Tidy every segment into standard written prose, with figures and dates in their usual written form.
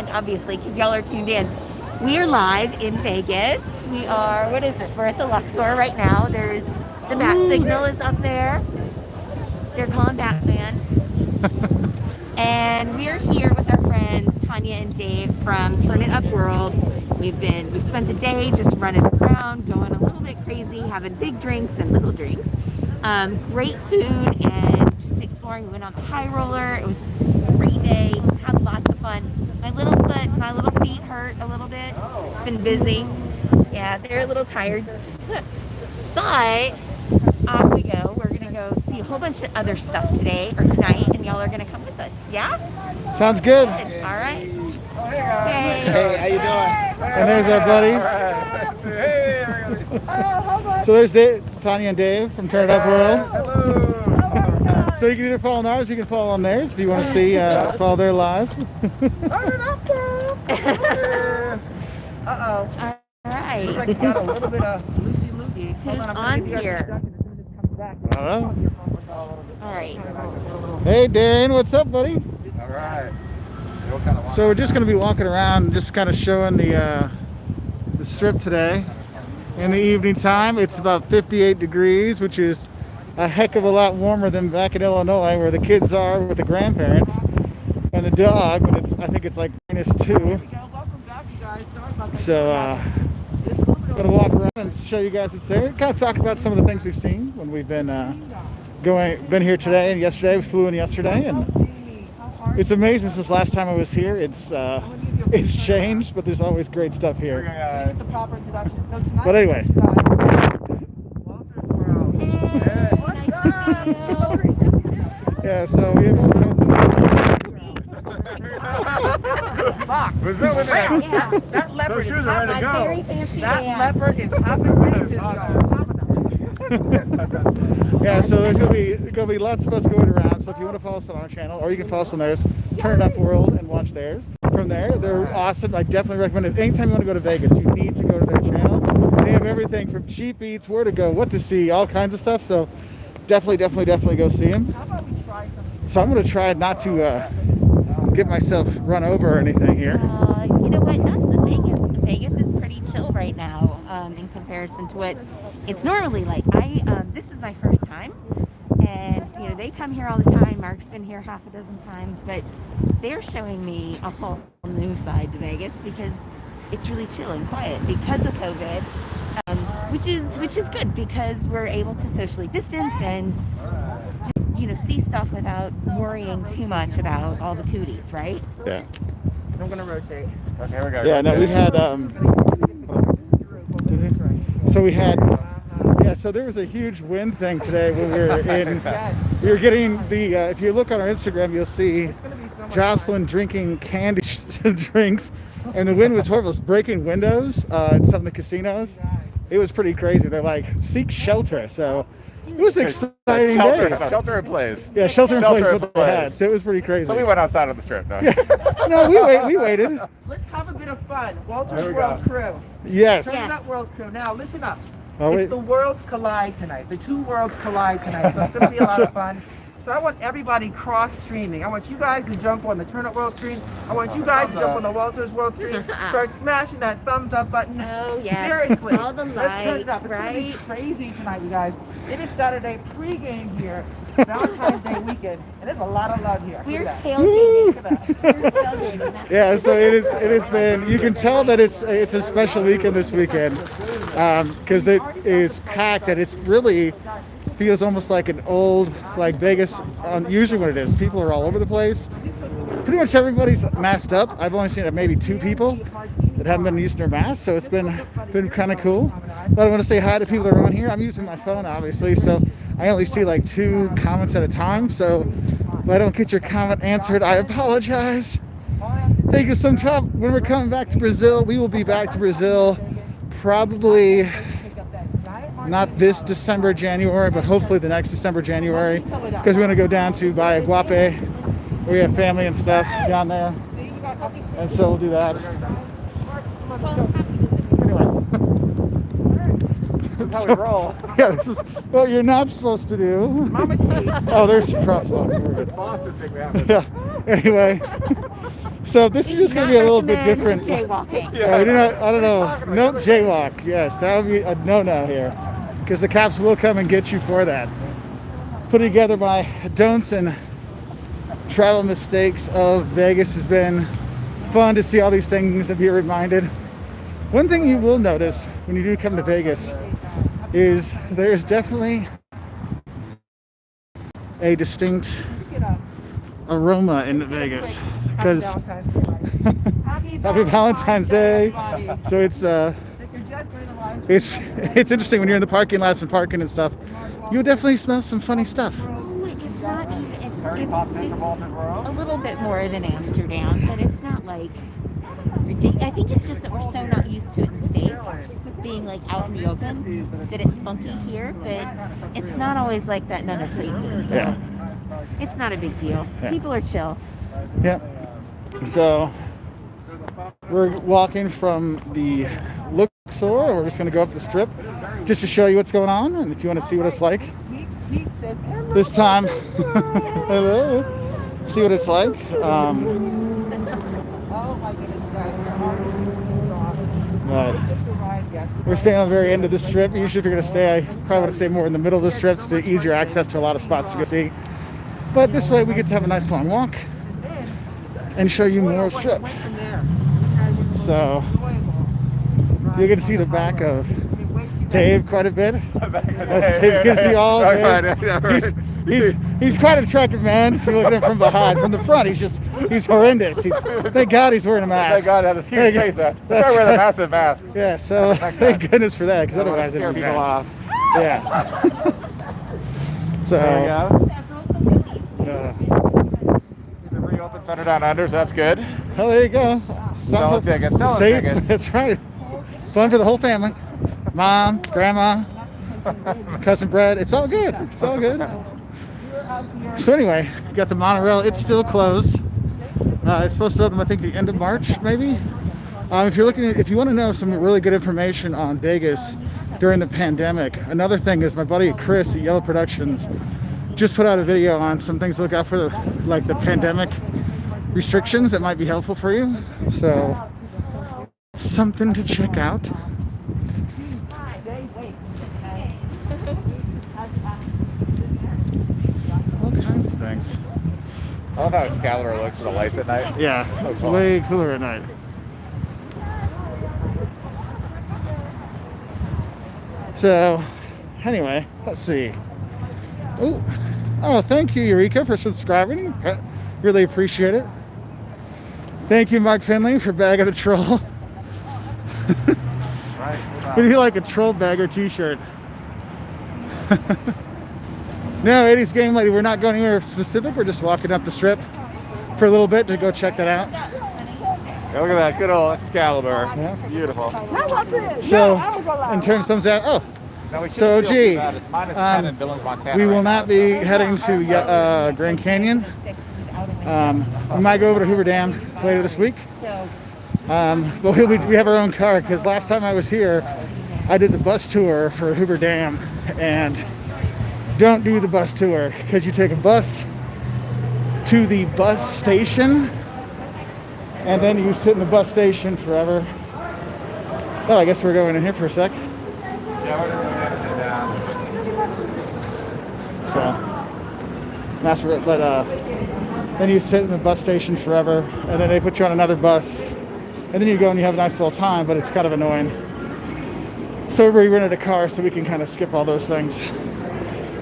listening, obviously, because y'all are tuned in. We are live in Vegas. We are, what is this? We're at the Luxor right now. There's the bat signal is up there. They're calling Batman. And we are here with our friends Tanya and Dave from Turn It Up World. We've spent the day just running around, going a little bit crazy, having big drinks and little drinks. Great food and just exploring. We went on the high roller. It was a great day. Had lots of fun. My little feet hurt a little bit. It's been busy. Yeah, they're a little tired. But off we go. We're gonna go see a whole bunch of other stuff today or tonight, and y'all are gonna come with us. Yeah? Sounds good. All right. Hey, how you doing? And there's our buddies. So there's Tanya and Dave from Turn It Up World. Hello. So you can either follow on ours, or you can follow on theirs if you want to see, follow their live. Uh-oh. All right. Looks like you got a little bit of loosey-loosey. Who's on here? All All right. Hey, Darren, what's up, buddy? All right. So we're just going to be walking around, just kind of showing the strip today. In the evening time, it's about 58 degrees, which is a heck of a lot warmer than back in Illinois, where the kids are with the grandparents and the dog. But I think it's like -2. So I'm gonna walk around and show you guys it's there. Kind of talk about some of the things we've seen when we've been been here today and yesterday. We flew in yesterday, and it's amazing since last time I was here. It's changed, but there's always great stuff here. But anyway. Yeah, so we have all kinds of Fox. What's up with that? Yeah. That leopard is Those shoes are ready to go. Very fancy That band. leopard is hopping. Yeah, so there's gonna be lots of us going around. So if you want to follow us on our channel, or you can follow us on theirs, Turn It Up World, and watch theirs. From there, they're awesome. I definitely recommend it. Anytime you want to go to Vegas, you need to go to their channel. They have everything from cheap eats, where to go, what to see, all kinds of stuff. So definitely go see them. How about we try something? So I'm gonna try not to get myself run over or anything here. You know what? That's the thing is Vegas is pretty chill right now in comparison to what it's normally like. This is my first time, and you know they come here all the time. Mark's been here half a dozen times, but they're showing me a whole new side to Vegas because it's really chill and quiet because of COVID, which is good because we're able to socially distance and see stuff without worrying too much about all the cooties, right? Yeah. I'm gonna rotate. Okay, here we go. Yeah. No, we had. So we had. Yeah. So there was a huge wind thing today when we were in. We were getting the. If you look on our Instagram, you'll see Jocelyn drinking candy drinks, and the wind was horrible. It was breaking windows in some of the casinos. It was pretty crazy. They're like, seek shelter. So it was an exciting day. Shelter in place. Yeah, shelter in place Shelter is what they had. So it was pretty crazy. So we went outside on the strip, no? Yeah. No, we waited. Let's have a bit of fun. Wolters There we World go. Crew. Yes. Turn It Up World Crew. Now listen up. Oh, wait. It's the worlds collide tonight. The two worlds collide tonight. So it's going to be a lot of fun. So I want everybody cross streaming. I want you guys to jump on the Turn Up World screen. I want you guys to jump on the Wolters World screen. Start smashing that thumbs up button. Oh yeah. Seriously. All the Let's turn it up. lights, It's going to be right? crazy tonight, you guys. It is Saturday pregame here. Valentine's Day weekend. And there's a lot of love here. We're Look at that. tailgating. Look at that. We're tailgating. That's Yeah, so it has been. You can tell that it's a special weekend this weekend because it is packed and it's really feels almost like an old like Vegas. Usually when it is, people are all over the place. Pretty much everybody's masked up. I've only seen maybe 2 people that haven't been using their masks, so it's been kind of cool. But I want to say hi to people that are on here. I'm using my phone obviously, so I only see like 2 comments at a time. So if I don't get your comment answered, I apologize. Thank you so much. When we're coming back to Brazil, we will be back to Brazil probably not this December, January, but hopefully the next December, January, because we're going to go down to Bahia Guape. We have family and stuff down there, and so we'll do that. Anyway. That's how we roll. Yeah, this is what you're not supposed to do. Mama T. Oh, there's some crosswalks. We're good. Boston thing we have. Yeah. Anyway, So this is just going to be a little bit different. Jaywalking. Yeah, we do not, I don't know. No jaywalk. Yes, that would be a no-no here, because the cops will come and get you for that. Putting together my don'ts and travel mistakes of Vegas has been fun to see all these things and be reminded. One thing you will notice when you do come to Vegas is there's definitely a distinct aroma in Vegas, because Happy Valentine's Day. So it's interesting when you're in the parking lots and parking and stuff. You'll definitely smell some funny stuff. It's not even, it's a little bit more than Amsterdam, but it's not like ridiculous. I think it's just that we're so not used to it in the States, being like out in the open, that it's funky here, but it's not always like that in other places. So Yeah. it's not a big deal. Yeah. People are chill. Yep. So we're walking from the Luxor. We're just going to go up the strip just to show you what's going on, and if you want to see what it's like this time. Hello. See what it's like. We're staying on the very end of the strip. Usually if you're going to stay, I probably want to stay more in the middle of the strips to easier access to a lot of spots to go see. But this way we get to have a nice long walk and show you more strip. So you're going to see the back of Dave quite a bit. You can see all Dave. He's quite an attractive man if you look at him from behind. From the front, he's horrendous. Thank God he's wearing a mask. Thank God I have this huge face. That's wear the massive mask. Yeah, so thank goodness for that, because otherwise it'd Scare be people bad. off. Yeah. So There you go. The reopened Thunder Down Unders, that's good. oh, there you go. Selling tickets, selling Safe. tickets. That's right. Fun for the whole family. Mom, grandma, cousin Brad. It's all good. It's all good. So anyway, we got the monorail. It's still closed. It's supposed to open, I think, the end of March, maybe. If you want to know some really good information on Vegas during the pandemic, another thing is my buddy Chris at Yellow Productions just put out a video on some things to look out for, like the pandemic restrictions that might be helpful for you. So something to check out. All kinds of things. I love how Excalibur looks with the lights at night. Yeah, So it's cool. way cooler at night. So, anyway, let's see. Ooh. Oh, thank you, Eureka, for subscribing. Really appreciate it. Thank you, Mark Finley, for Bag of the Troll. Right. Would you like a troll bagger t-shirt? No, 80s Game Lady, we're not going anywhere specific. We're just walking up the strip for a little bit to go check that out. Yeah, look at that good old Excalibur. Yeah. Beautiful. So, in terms of thumbs out, oh, Now we should So, feel gee, too bad. It's -10 in Billings, Montana. we will right not now, be so- heading to Grand Canyon. We might go over to Hoover Dam later this week. But we have our own car, because last time I was here, I did the bus tour for Hoover Dam, and don't do the bus tour, because you take a bus to the bus station, and then you sit in the bus station forever. Oh, I guess we're going in here for a sec. Yeah, we're just headed down. So that's where, but then you sit in the bus station forever, and then they put you on another bus, and then you go and you have a nice little time, but it's kind of annoying. So we rented a car so we can kind of skip all those things.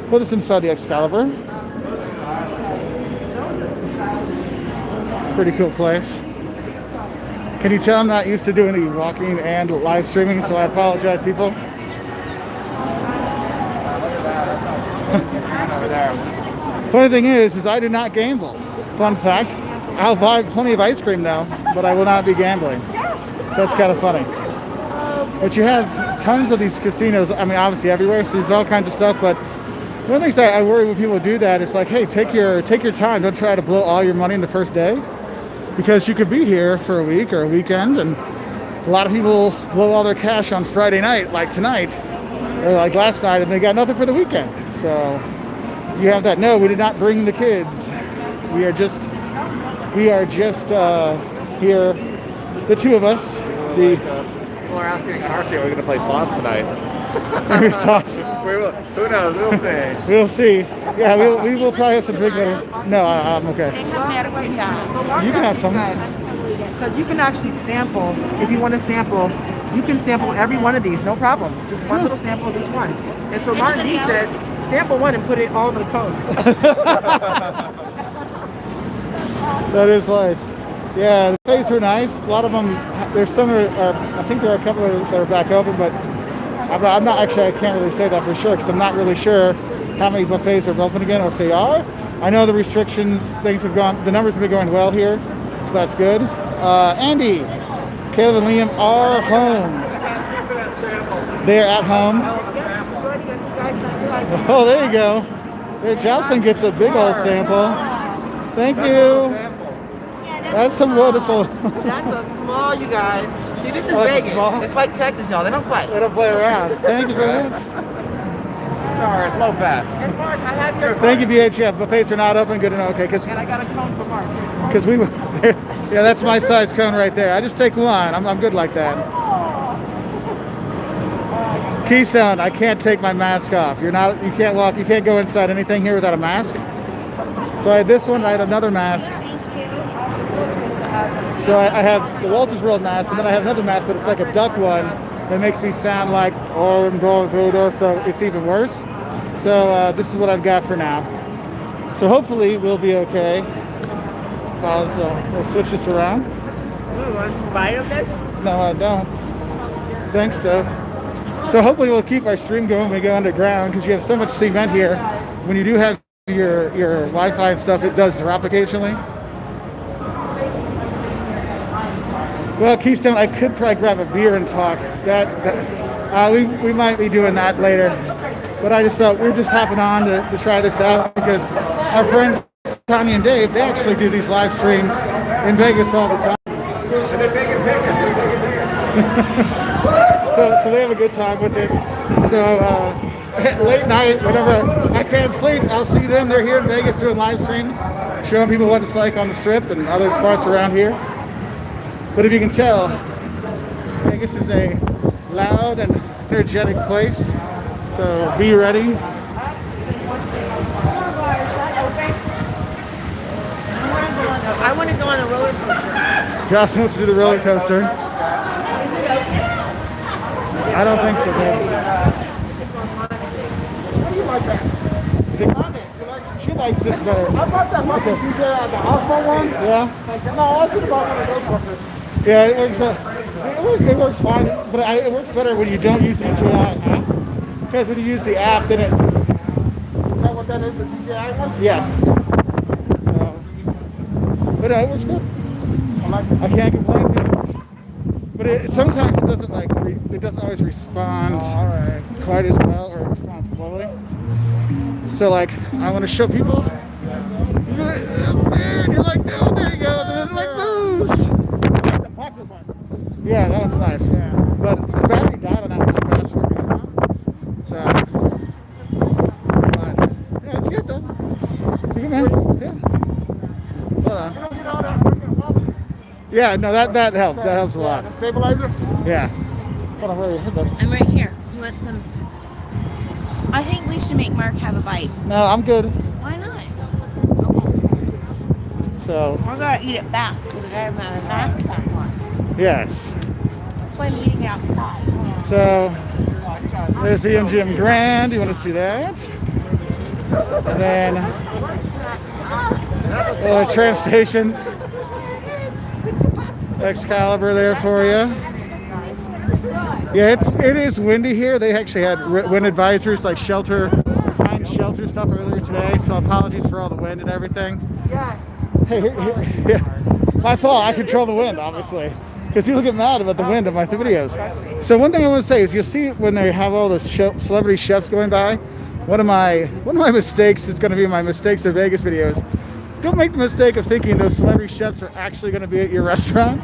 Put us inside the Excalibur. Pretty cool place. Can you tell I'm not used to doing the walking and live streaming, so I apologize, people. Over there. Funny thing is I do not gamble. Fun fact. I'll buy plenty of ice cream now, but I will not be gambling. So that's kind of funny. But you have tons of these casinos, I mean, obviously everywhere, so there's all kinds of stuff, but one of the things that I worry when people do that is like, hey, take your time. Don't try to blow all your money in the first day, because you could be here for a week or a weekend, and a lot of people blow all their cash on Friday night, like tonight, or like last night, and they got nothing for the weekend. So you have that. No, we did not bring the kids. We are just here, the two of us. The People are asking on Hershey, are we going to play slots tonight? sauce. Who knows? We'll see. We'll see. Yeah, we will probably have some drink later. No, I'm okay. They have maracujá. So Mark You can have actually because you can actually sample, if you want to sample, you can sample every one of these, no problem. Just one little sample of each one. And so Martin D says, sample one and put it all over the cone. That is nice. Yeah, the places are nice. A lot of them, there's some I think there are a couple that are back open, but I'm not actually, I can't really say that for sure because I'm not really sure how many buffets are open again or if they are. I know the restrictions, the numbers have been going well here, so that's good. Andy, Caleb and Liam are home. They're at home. Oh, there you go. There, Jocelyn gets a big old sample. Thank you. That's some wonderful. That's a small, you guys. See, this is Oh, that's a Vegas. small? It's like Texas, y'all. They don't play. They don't play around. Thank you very much. Sorry, it's low fat. And Mark, I have your Thank you, BHF. Buffets are not open. Good to know. Okay, because And I got a cone for Mark. we, yeah, that's my size cone right there. I just take one. I'm good like that. Keystone, I can't take my mask off. You can't go inside anything here without a mask. So I had this one. I had another mask. So I have the Wolters World mask, and then I have another mask, but it's like a duck one that makes me sound like, oh, I'm Darth Vader, so it's even worse. So this is what I've got for now. So hopefully we'll be okay. We'll switch this around. Buy this? No, I don't. Thanks, though. So hopefully we'll keep our stream going when we go underground, because you have so much cement here. When you do have your Wi-Fi and stuff, it does drop occasionally. Well, Keystone, I could probably grab a beer and talk. We might be doing that later. But I just thought we're just hopping on to try this out because our friends Tanya and Dave, they actually do these live streams in Vegas all the time. And they're taking tickets. So they have a good time with it. So late night, whenever I can't sleep, I'll see them. They're here in Vegas doing live streams, showing people what it's like on the Strip and other parts around here. But if you can tell, Vegas is a loud and energetic place, so be ready. I want to go on a roller coaster. Josh wants to do the roller coaster. I don't think so, babe. She likes this better. I bought that one, DJ, the Osmo one. Yeah? No, I should have bought one of those fuckers. Yeah, it works fine, but it works better when you don't use the DJI app. Because when you use the app, then it... Is that what that is, the DJI one? Yeah. So, but it works good. I like it. I can't complain too much. But sometimes it doesn't it doesn't always respond quite as well, or it responds slowly. So like, I want to show people, you're like, up there, and you're like, no, there you go, and then it like moves. The pocket one. Yeah, that was nice. Yeah. But the battery died on that one too fast for me. So, but, yeah, it's good though. You good, man? Yeah. Hold on. You don't get all that freaking bubble. Yeah, no, that helps. That helps a lot. The stabilizer? Yeah. Hold on, where are you? Hold on. I'm right here. You want some? I think we should make Mark have a bite. No, I'm good. Why not? So, We're gonna eat it fast because I have my mask back on. yes. That's why I'm eating it outside. So, there's the MGM Grand. You want to see that? And then, the train station. Excalibur there for you. Yeah, it is windy here. They actually had wind advisories, like find shelter stuff earlier today. So apologies for all the wind and everything. Yeah. Hey, yeah. My fault. I control the wind, obviously, because people get mad about the wind of my videos. So one thing I want to say is, you'll see when they have all the celebrity chefs going by. One of my mistakes is going to be my mistakes of Vegas videos. Don't make the mistake of thinking those celebrity chefs are actually going to be at your restaurant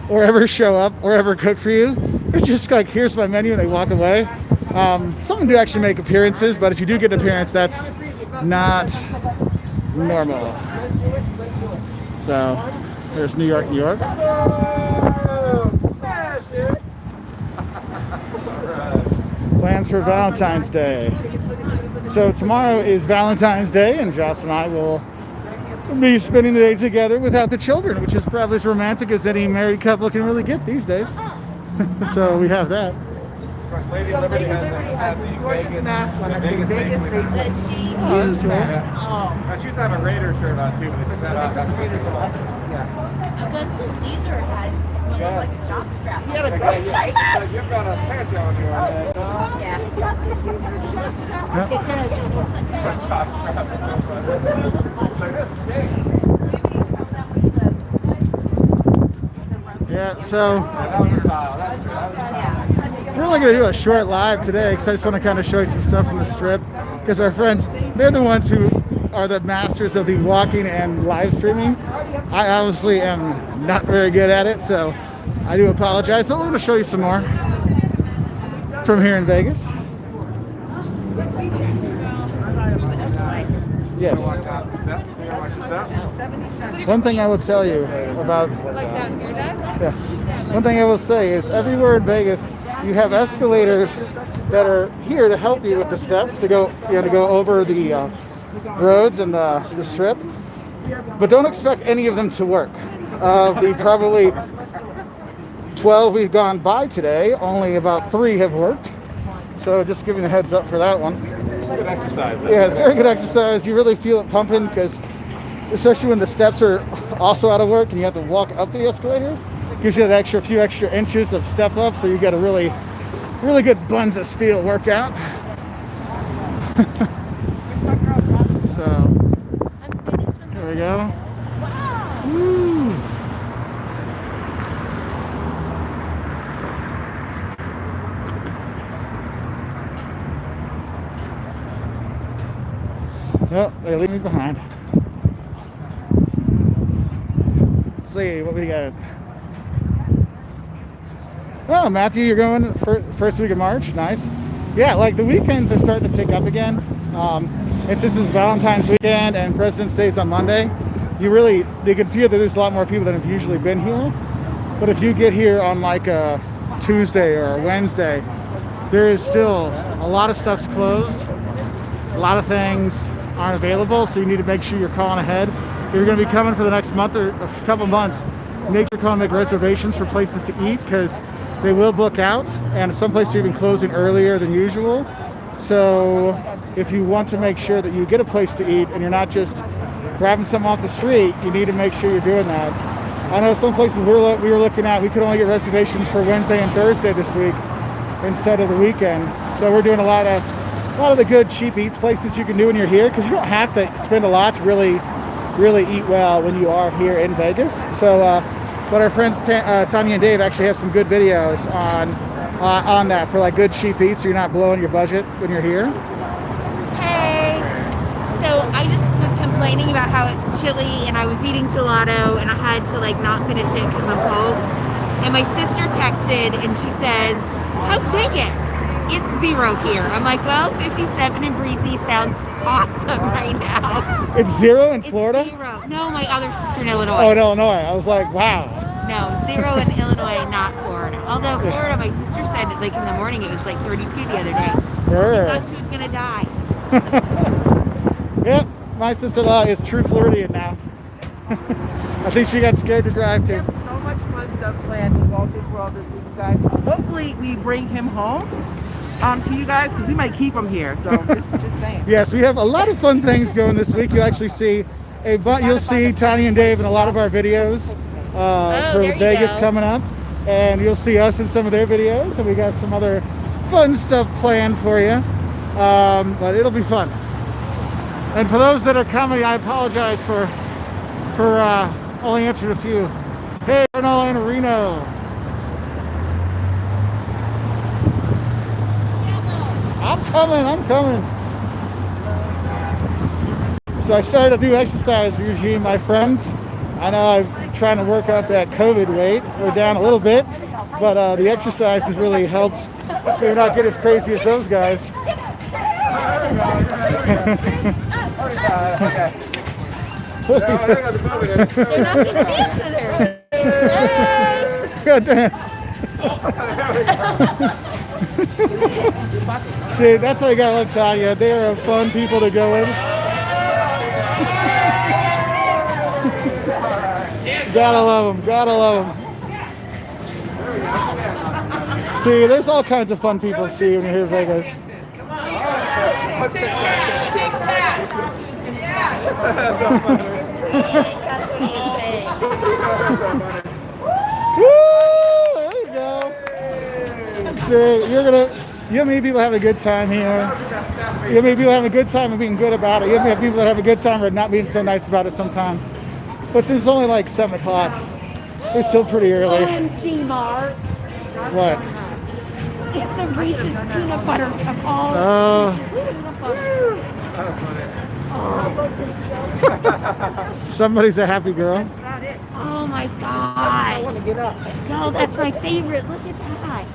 or ever show up or ever cook for you. It's just like, here's my menu, and they walk away. Some of them do actually make appearances, but if you do get an appearance, that's not normal. So, There's New York, New York. Plans for Valentine's Day. So tomorrow is Valentine's Day, and Joss and I will be spending the day together without the children, which is probably as romantic as any married couple can really get these days. So we have that. Lady So Liberty Lady Liberty has this gorgeous mask on. It's in Vegas safety. Does she? Oh, that's cool. Now, she used to have a Raider shirt on too, but they took that off. Yeah. Augustus Caesar had one Yeah. like a jock strap. He had a You've got a panty on you on that. Yeah. Yeah, so we're only going to do a short live today because I just want to kind of show you some stuff from the strip, because our friends, they're the ones who are the masters of the walking and live streaming. I honestly am not very good at it, so I do apologize, but we're going to show you some more from here in Vegas. Yes. One thing I will tell you about, yeah, one thing I will say is everywhere in Vegas you have escalators that are here to help you with the steps to go, to go over the roads and the strip, but don't expect any of them to work. Of the probably 12 we've gone by today, only about 3 have worked. So just giving a heads up for that one. Good exercise. Yeah, it's very good exercise. You really feel it pumping, because especially when the steps are also out of work and you have to walk up the escalator, gives you that few extra inches of step up, so you get a really good buns of steel workout. So there we go. Woo. Oh, they leave me behind. Let's see what we got. Oh, Matthew, you're going first week of March. Nice. Yeah, like the weekends are starting to pick up again. This is Valentine's weekend and President's Day is on Monday. You can feel that there's a lot more people than have usually been here. But if you get here on like a Tuesday or a Wednesday, there is still a lot of stuff's closed. A lot of things aren't available, so you need to make sure you're calling ahead. If you're going to be coming for the next month or a couple months, make sure you call and make reservations for places to eat, because they will book out, and some places are even closing earlier than usual. So if you want to make sure that you get a place to eat and you're not just grabbing something off the street, you need to make sure you're doing that. I know some places we were looking at, we could only get reservations for Wednesday and Thursday this week instead of the weekend. So we're doing a lot of the good cheap eats places you can do when you're here, because you don't have to spend a lot to really eat well when you are here in Vegas. So but our friends Tanya and Dave actually have some good videos on that for like good cheap eats, so you're not blowing your budget when you're here. Hey, so I just was complaining about how it's chilly, and I was eating gelato, and I had to like not finish it because I'm cold. And my sister texted, and she says, "How's Vegas?" It's 0 here. I'm like, well, 57 and breezy sounds awesome right now. It's 0 in Florida? It's 0. No, my other sister in Illinois. Oh, in Illinois. I was like, wow. No, 0 in Illinois, not Florida. Although Florida, my sister said like in the morning it was like 32 the other day. Sure. She thought she was gonna die. Yep, my sister-in-law is true Floridian now. I think she got scared to drive We too. have so much fun stuff planned with Wolters World this week, you guys. Hopefully we bring him home to you guys, because we might keep him here. So just saying. Yes, we have a lot of fun things going this week. You'll actually see you'll see Tanya and Dave in a lot of our videos for there you Vegas go. coming up, and you'll see us in some of their videos, and we got some other fun stuff planned for you. But it'll be fun. And for those that are coming, I apologize for only answering a few. Hey, Arnold and Reno. I'm coming. So I started a new exercise regime, my friends. I know I'm trying to work off that COVID weight. We're down a little bit, but the exercise has really helped. Maybe not get as crazy as those guys. No, they got the movie there. They're not going to dance with her. Good dance. See, that's why you gotta like Tanya. They are fun people to go with. Gotta love them. Gotta love them. See, there's all kinds of fun people to see when you're here in Vegas. Tic-tac, tic-tac. Yeah. That's what he's saying. Woo! There you go. See, you'll meet people having a good time here. You'll meet people having a good time and being good about it. You'll meet people that have a good time or not being so nice about it sometimes. But since it's only like 7 o'clock, it's still pretty early. OMG, Mark. What? It's the Reese's peanut butter of all peanut butter. Somebody's a happy girl. Oh my gosh. No, that's my favorite. Look at that.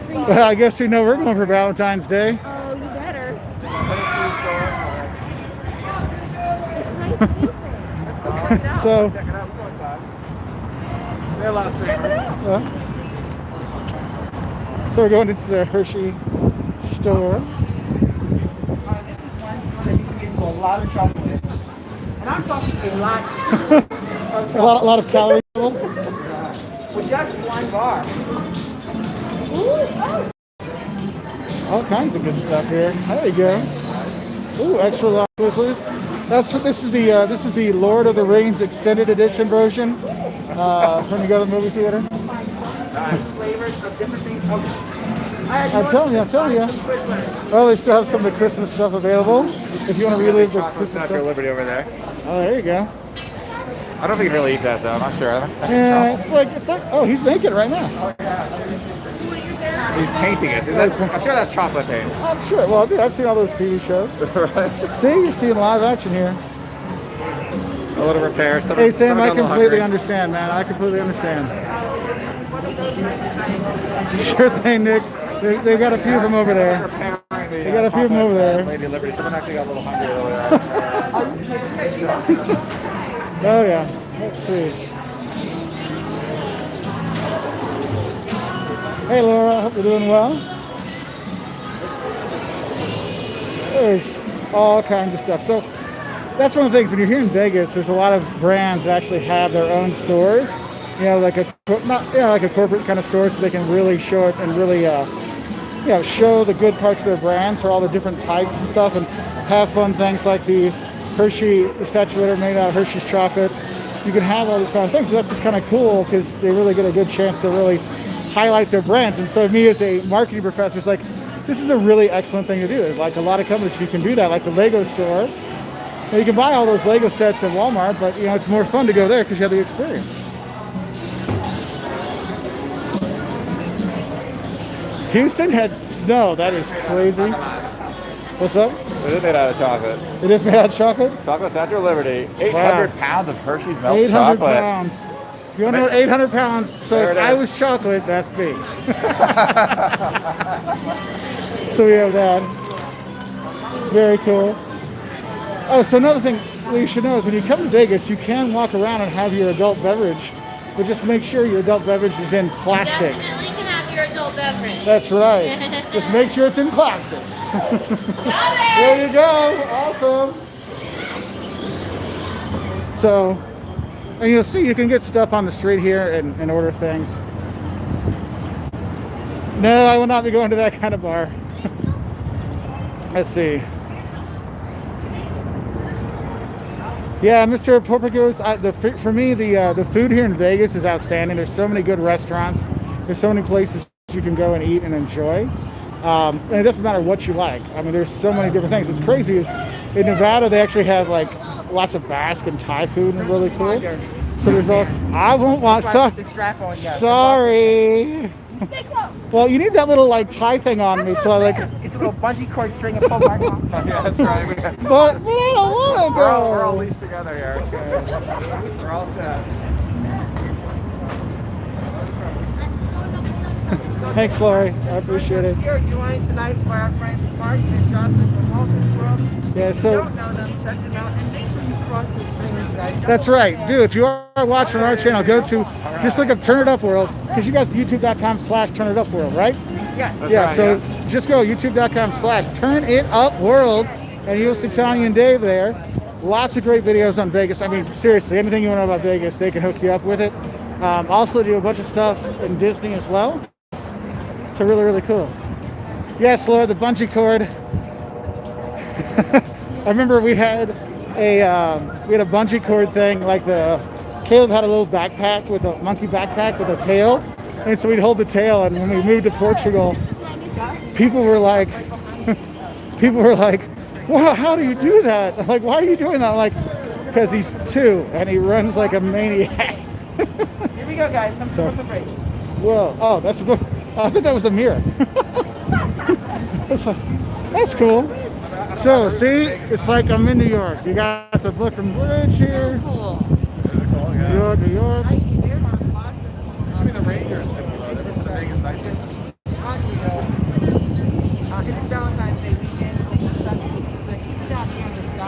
Well, I guess we know we're going for Valentine's Day. Oh, you better. It's my favorite. So, Check it out. We're going inside. They have a lot of Check it out. so we're going into the Hershey store. This is one store that you can get into a lot of trouble with. And I'm talking a lot. A lot of calories. With just one bar. All kinds of good stuff here. There you go. Ooh, extra long Twizzlers. That's what this is the Lord of the Rings extended edition version. When you go to the movie theater. Flavors of different things. I'm telling you. Well, they still have some of the Christmas stuff available. If you want to relive the Christmas Statue of stuff. Liberty over there. Oh, there you go. I don't think you can really eat that though. I'm not sure. Yeah, it's like. Oh, he's making it right now. He's painting it. I'm sure that's chocolate paint. I'm sure. Well, dude, I've seen all those TV shows. Right. See, you're seeing live action here. A little repair. Hey, Sam, I completely understand, man. I completely understand. Sure thing, Nick. They got a few of them over there. They got a few of them over there. Lady Liberty. Someone actually got a little hungry over there. Oh, yeah. Let's see. Hey, Laura. I hope you're doing well. There's all kinds of stuff. So that's one of the things. When you're here in Vegas, there's a lot of brands that actually have their own stores. You know, like a corporate kind of store, so they can really show it and really, show the good parts of their brands for all the different types and stuff, and have fun things like the Hershey, the statue that are made out of Hershey's chocolate. You can have all these kind of things. So that's just kind of cool because they really get a good chance to really highlight their brands. And so me as a marketing professor, it's like, this is a really excellent thing to do. Like a lot of companies, you can do that, like the Lego store. Now, you can buy all those Lego sets at Walmart, but it's more fun to go there because you have the experience. Houston had snow. That is crazy. What's up? It is made out of chocolate. It is made out of chocolate? Chocolate Statue of Liberty. 800 pounds of Hershey's milk 800 chocolate. pounds. You want to know what 800 pounds? So There if it I is. was chocolate, that's me. So we have that. Very cool. Oh, so another thing you should know is when you come to Vegas, you can walk around and have your adult beverage, but just make sure your adult beverage is in plastic. Definitely can have your adult beverage. That's right. Just make sure it's in plastic. There you go. Awesome. So, and you'll see you can get stuff on the street here and order things. No, I will not be going to that kind of bar. Let's see. Yeah, Mr. Porpicos, for me, the food here in Vegas is outstanding. There's so many good restaurants. There's so many places you can go and eat and enjoy. And it doesn't matter what you like. I mean, there's so many different things. What's crazy is in Nevada, they actually have like lots of Basque and Thai food and really cool. So there's all, I won't want, sorry. Stay close. Well, you need that little like tie thing on me, so I like. It's a little bungee cord string and pull back off. Yeah, that's right. But I don't want to We're all go. leashed together here. It's good. We're all set. Thanks, Lori. I appreciate it. You're joined tonight by our friends Mark and Jocelyn from Wolters World. Yeah, If you so don't know them, check them out and make sure you cross the screen, you guys. That's right. Dude, if you are watching our channel, go to, just look up Turn It Up World, because you guys youtube.com/Turn It Up World, right? Yes. Yeah, right, so just go youtube.com/Turn It Up World, and you'll see Tanya and Dave there. Lots of great videos on Vegas. I mean, seriously, anything you want to know about Vegas, they can hook you up with it. Also do a bunch of stuff in Disney as well. So really, really cool. Yes, Laura, the bungee cord. I remember we had a bungee cord thing, like Caleb had a little backpack with a monkey backpack with a tail, and so we'd hold the tail. And when we moved to Portugal, people were like, "Wow, how do you do that? I'm like, why are you doing that?" I'm like, because he's 2 and he runs like a maniac. Here we go, guys. Come to the bridge. Whoa! Oh, that's a book. I thought that was a mirror. That's cool. So, see, it's like I'm in New York. You got the Brooklyn Bridge here. Cool. New York, New York. They're on lots of I mean, the Rangers similar. They were to the Vegas nights. unreal. It's Valentine's Day weekend.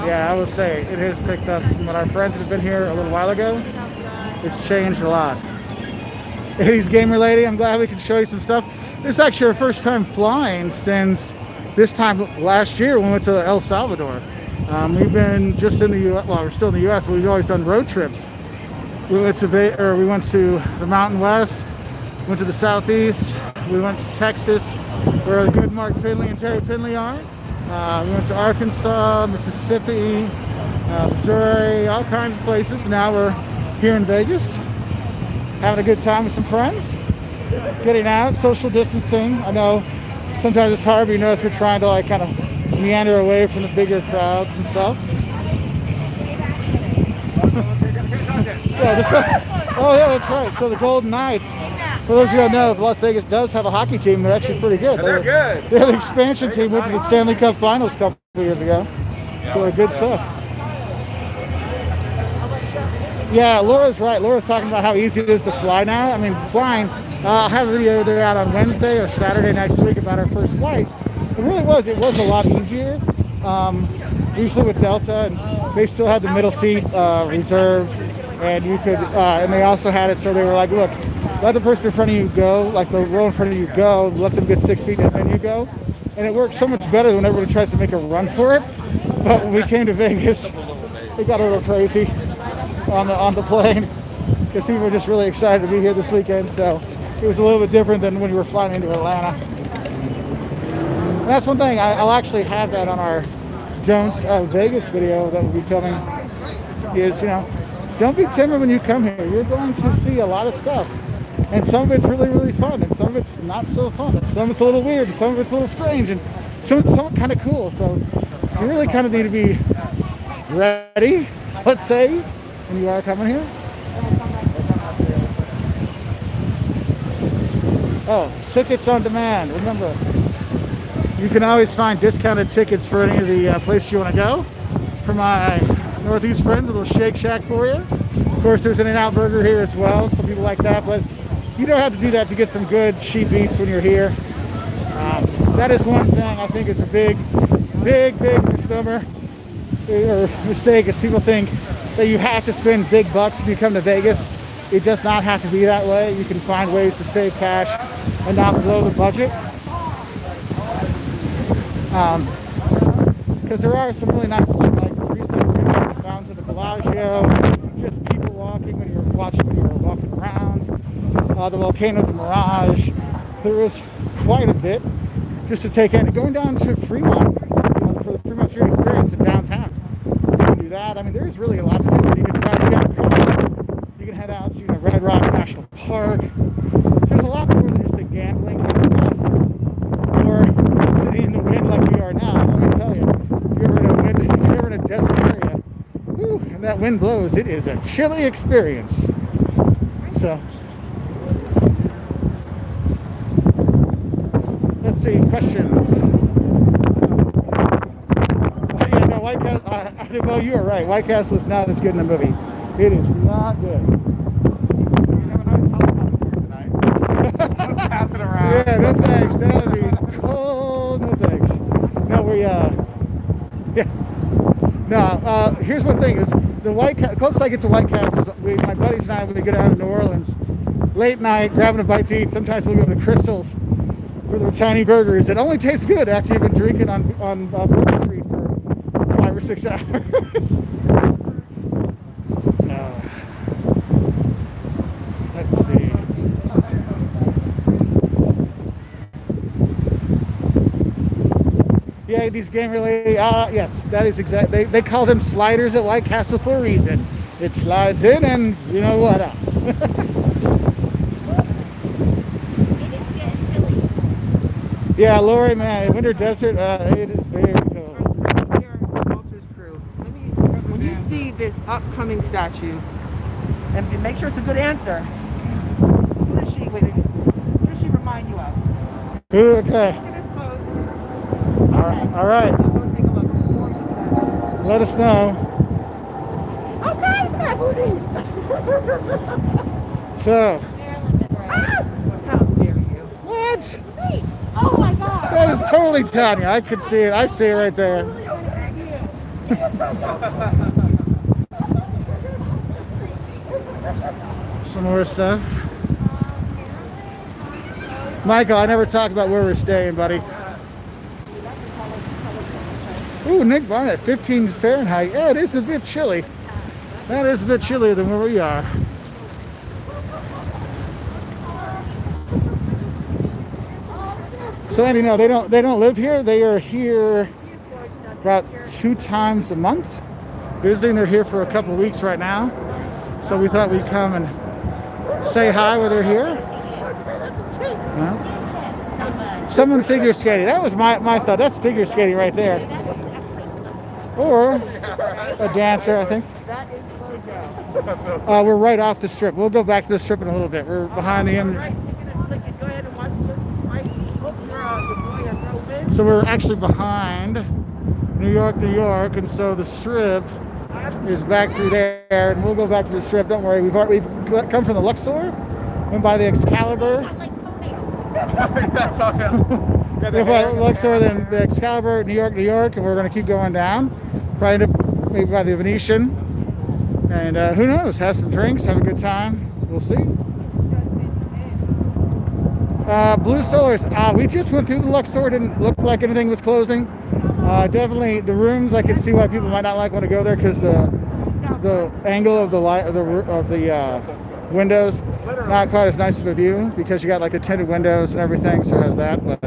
Yeah, I will say it has picked up from what our friends that have been here a little while ago. It's changed a lot. 80s gamer lady, I'm glad we can show you some stuff. This is actually our first time flying since this time last year when we went to El Salvador. We've been just in the U.S. Well, we're still in the U.S., but we've always done road trips. We went to the Mountain West, went to the Southeast, we went to Texas, where the good Mark Finley and Terry Finley are. We went to Arkansas, Mississippi, Missouri, all kinds of places. Now we're here in Vegas, having a good time with some friends, getting out, social distancing. I know sometimes it's hard, but you notice we're trying to like kind of meander away from the bigger crowds and stuff. Oh yeah, that's right. So the Golden Knights, for those of you who don't know, Las Vegas does have a hockey team. They're actually pretty good. They're good. They're the expansion team, went to the Stanley Cup Finals a couple of years ago. So they're good stuff. Yeah, Laura's right. Laura's talking about how easy it is to fly now. I mean, flying, I'll have a video there out on Wednesday or Saturday next week about our first flight. It was a lot easier. We flew with Delta, and they still had the middle seat reserved, and you could, and they also had it so they were like, look, let the person in front of you go, like the row in front of you go, let them get 6 feet, and then you go. And it works so much better when everybody tries to make a run for it. But when we came to Vegas, it got a little crazy on the plane, because people were just really excited to be here this weekend. So it was a little bit different than when we were flying into Atlanta. And that's one thing, I'll actually have that on our Jones Vegas video that will be coming, is, you know, don't be timid when you come here. You're going to see a lot of stuff. And some of it's really, really fun, and some of it's not so fun. Some of it's a little weird, and some of it's a little strange, and some of it's kind of cool. So you really kind of need to be ready, let's say, when you are coming here. Oh, tickets on demand. Remember, you can always find discounted tickets for any of the places you want to go. For my Northeast friends, a little Shake Shack for you. Of course, there's an In-N-Out Burger here as well. Some people like that, but you don't have to do that to get some good cheap eats when you're here. That is one thing I think is a big misnomer or mistake, is people think that you have to spend big bucks when you come to Vegas. It does not have to be that way. You can find ways to save cash and not blow the budget. Because there are some really nice like free stuff here, like the fountains of the Bellagio, just people walking when you're walking around, the volcano, the Mirage. There is quite a bit just to take in. Going down to Fremont for the Fremont Street Experience in downtown. You can do that. I mean, there's really a lot to do. You can drive together, you can head out to Red Rocks National Park. There's a lot more than just the gambling kind of stuff, or sitting in the wind like we are now. Let me tell you, if you're ever in a desert area, whew, and that wind blows, it is a chilly experience. So, let's see, questions. Oh, yeah, no, White Castle, well, you are right. White Castle is not as good in the movie. It is not good. We have a nice helicopter tonight. Pass it around. Yeah, no thanks. That would be cold. No thanks. No, we, yeah. No, here's one thing is, closest I get to White Castles, my buddies and I, when we get out of New Orleans, late night, grabbing a bite to eat. Sometimes we'll go to Crystal's for their tiny burgers. It only tastes good after you've been drinking on Bourbon Street for 5 or 6 hours. Let's see. Yeah, these game related. Yes, that is exact. They call them sliders at White Castle for a reason. It slides in, and you know what? It is getting chilly. Yeah, Lori, man, winter desert. It is very cold. Here, Wolters crew. When you see this upcoming statue, and make sure it's a good answer. Who does she remind you of? Okay. Look at this pose. All right. Go take a look. Let us know. Okay, that booty. So, Marilyn Monroe. How dare you? what? Wait. Oh my God. That is totally Tanya. I could see it. I see it right there. Some more stuff. Michael, I never talk about where we're staying, buddy. Ooh, Nick Barnett, 15 Fahrenheit. Yeah, it is a bit chilly. That is a bit chillier than where we are. So Andy, no, they don't live here. They are here about 2 times a month visiting. They're here for a couple weeks right now. So we thought we'd come and say hi while they're here. Well, someone figure skating. That was my thought. That's figure skating right there. Or a dancer, I think. That is Mojo. We're right off the strip. We'll go back to the strip in a little bit. We're behind the end. Right, go ahead and watch this fight. Hope your boy and girl win. So we're actually behind New York, and so the strip is back through there, and we'll go back to the strip. Don't worry, we've come from the Luxor, went by the Excalibur. That's all. Yeah, We'll by the Luxor, then the Excalibur, New York, and we're going to keep going down, probably end up maybe by the Venetian, and who knows? Have some drinks, have a good time. We'll see. Blue Solars. We just went through the Luxor. Didn't look like anything was closing. Definitely the rooms. I can see why people might not want to go there because the angle of the light of the windows not quite as nice of a view because you got like the tinted windows and everything. So it has that. But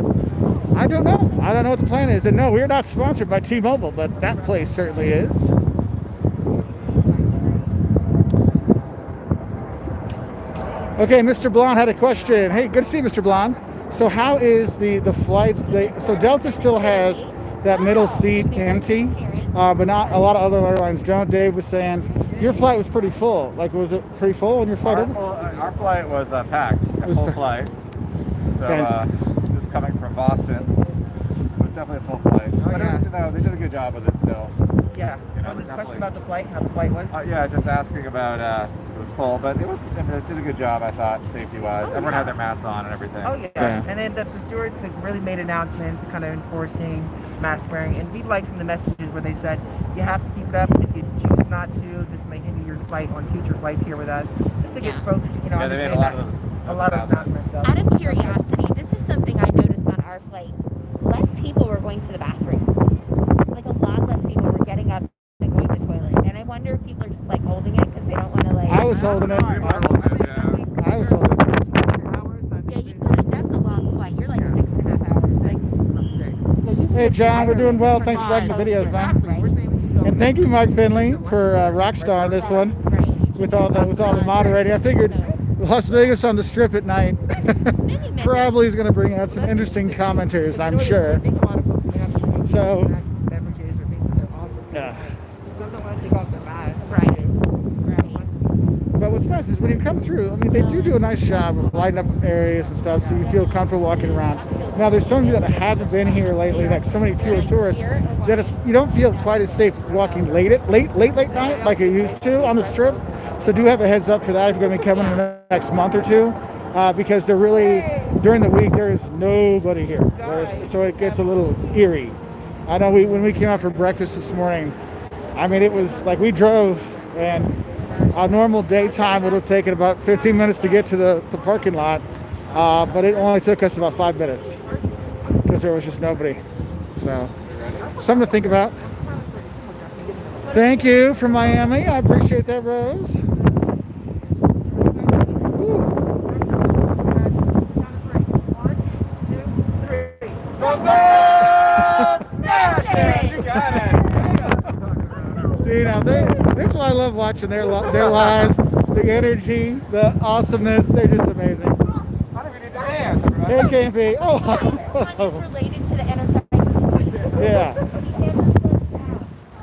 I don't know. I don't know what the plan is. And no, we're not sponsored by T-Mobile, but that place certainly is. Okay, Mr. Blonde had a question. Hey, good to see you, Mr. Blonde. So how is the flights? So Delta still has that middle seat empty, but not a lot of other airlines don't. Dave was saying your flight was pretty full. Like, was it pretty full on your flight? Our flight was packed, a full flight. So just coming from Boston, it was definitely a full flight. But yeah. they did a good job with it still. Yeah. This question about the flight, how the flight was? Yeah, just asking about it was full, but it did a good job, I thought, safety-wise. Everyone had their masks on and everything. Oh yeah. And then the stewards had really made announcements, kind of enforcing mask wearing, and we liked some of the messages where they said you have to keep it up. If you choose not to, this may hinder your flight on future flights here with us, just to get folks, They made understand a lot of announcements. Out of curiosity, this is something I noticed on our flight. Less people were going to the bathroom. Like a lot less people were getting up and going to the toilet. And I wonder if people are just like holding it because they don't want to like. I was holding it. I was holding it. Yeah, that's a long flight. You're like 6.5 hours. Hey John, we're doing well. Thanks for liking the videos, man. And thank you, Mike Finley, for Rockstar this one with all the moderating. I figured Las Vegas on the Strip at night probably is going to bring out some interesting commentaries, I'm sure. So, yeah. Some don't want to take off their masks. Right. But what's nice is when you come through, I mean, they do a nice job of lighting up areas and stuff, so you feel comfortable walking around. Now, there's some of you that haven't been here lately, like so many fewer tourists, that you don't feel quite as safe walking late night like you used to on the Strip. So do have a heads up for that if you're going to be coming in the next month or two, because they're really, during the week, there is nobody here. So it gets a little eerie. I know when we came out for breakfast this morning, I mean, it was like we drove And on normal daytime, it'll take it about 15 minutes to get to the parking lot, but it only took us about 5 minutes because there was just nobody. So, something to think about. Thank you from Miami. I appreciate that, Rose. See, now that's why I love watching their lives. The energy, the awesomeness, they're just amazing. I don't even need to dance, right? It can't be. Oh, Tanya's related to the Energizer. yeah.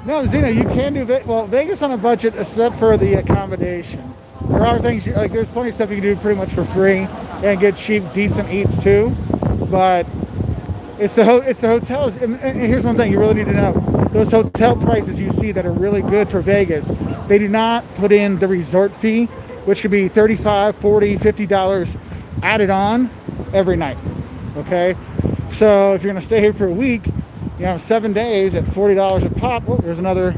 No, Zena, you can do Vegas on a budget, except for the accommodation. There are things like there's plenty of stuff you can do pretty much for free and get cheap, decent eats too. But it's the hotels. And here's one thing you really need to know: those hotel prices you see that are really good for Vegas, they do not put in the resort fee, which could be $35, $40, $50 added on every night. Okay, so if you're gonna stay here for a week, 7 days at $40 a pop, well, there's another,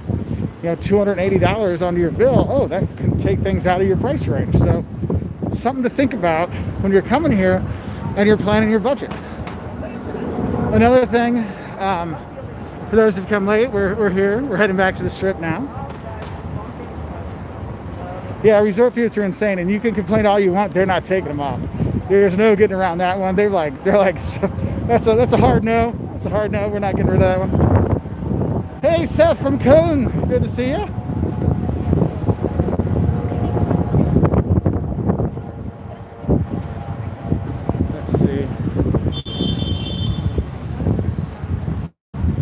$280 onto your bill. Oh, that can take things out of your price range. So something to think about when you're coming here and you're planning your budget. Another thing, for those who've come late, we're here. We're heading back to the Strip now. Yeah, resort fees are insane, and you can complain all you want. They're not taking them off. There's no getting around that one. They're like, that's a hard no. That's a hard no. We're not getting rid of that one. Hey, Seth from Cone. Good to see you. Let's see.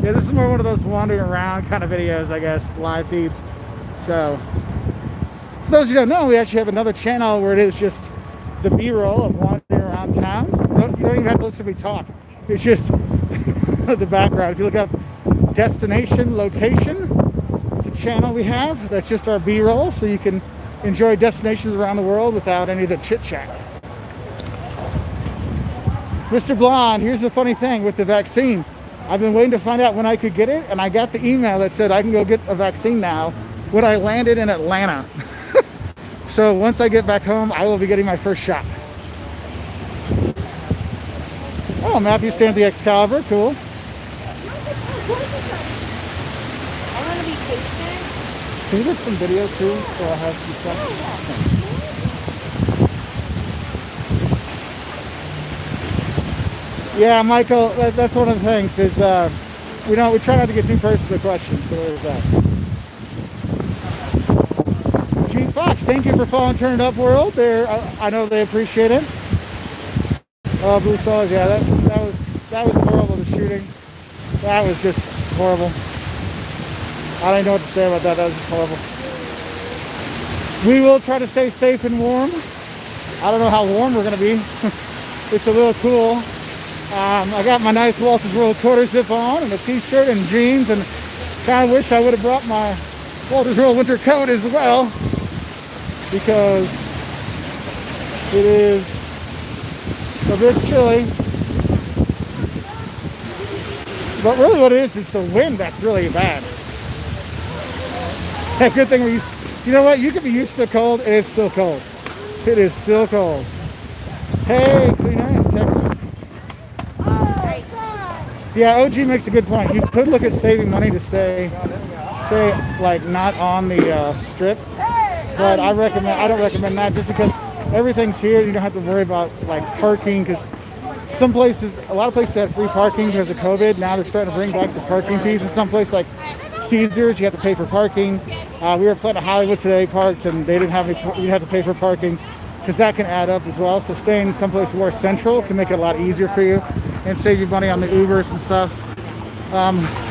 Yeah, this is more one of those wandering around kind of videos, I guess, live feeds. So, for those who don't know, we actually have another channel where it is just the B-roll of wandering around towns. You don't even have to listen to me talk. It's just the background. If you look up destination location, it's a channel we have that's just our B-roll, so you can enjoy destinations around the world without any of the chit-chat. Mr. Blonde, here's the funny thing with the vaccine. I've been waiting to find out when I could get it, and I got the email that said I can go get a vaccine now when I landed in Atlanta. So once I get back home, I will be getting my first shot. Oh, Matthew's staying at the Excalibur, cool. I'm gonna be patient. Can you get some video too, so I have some stuff? Yeah, Michael, that's one of the things is we try not to get too personal with the questions, so there's that. Gene Fox, thank you for following Turn It Up World. I know they appreciate it. Oh, Blue Stars, yeah, that was horrible, the shooting. That was just horrible. I don't even know what to say about that. That was just horrible. We will try to stay safe and warm. I don't know how warm we're going to be. It's a little cool. I got my nice Wolters World quarter zip on and a t-shirt and jeans, and kind of wish I would have brought my Wolters World winter coat as well, because it is a bit chilly. But really what it is the wind that's really bad. That good thing you know what, you can be used to the cold and it's still cold. It is still cold. Hey, Cleaner in Texas. Yeah, OG makes a good point. You could look at saving money to stay like not on the strip, but I don't recommend that, just because everything's here. You don't have to worry about like parking, because a lot of places have free parking because of COVID. Now they're starting to bring back the parking fees. In some places like Caesars, you have to pay for parking. We were playing at Hollywood today, parked, and they didn't have any. You have to pay for parking, because that can add up as well. So staying someplace more central can make it a lot easier for you and save you money on the Ubers and stuff.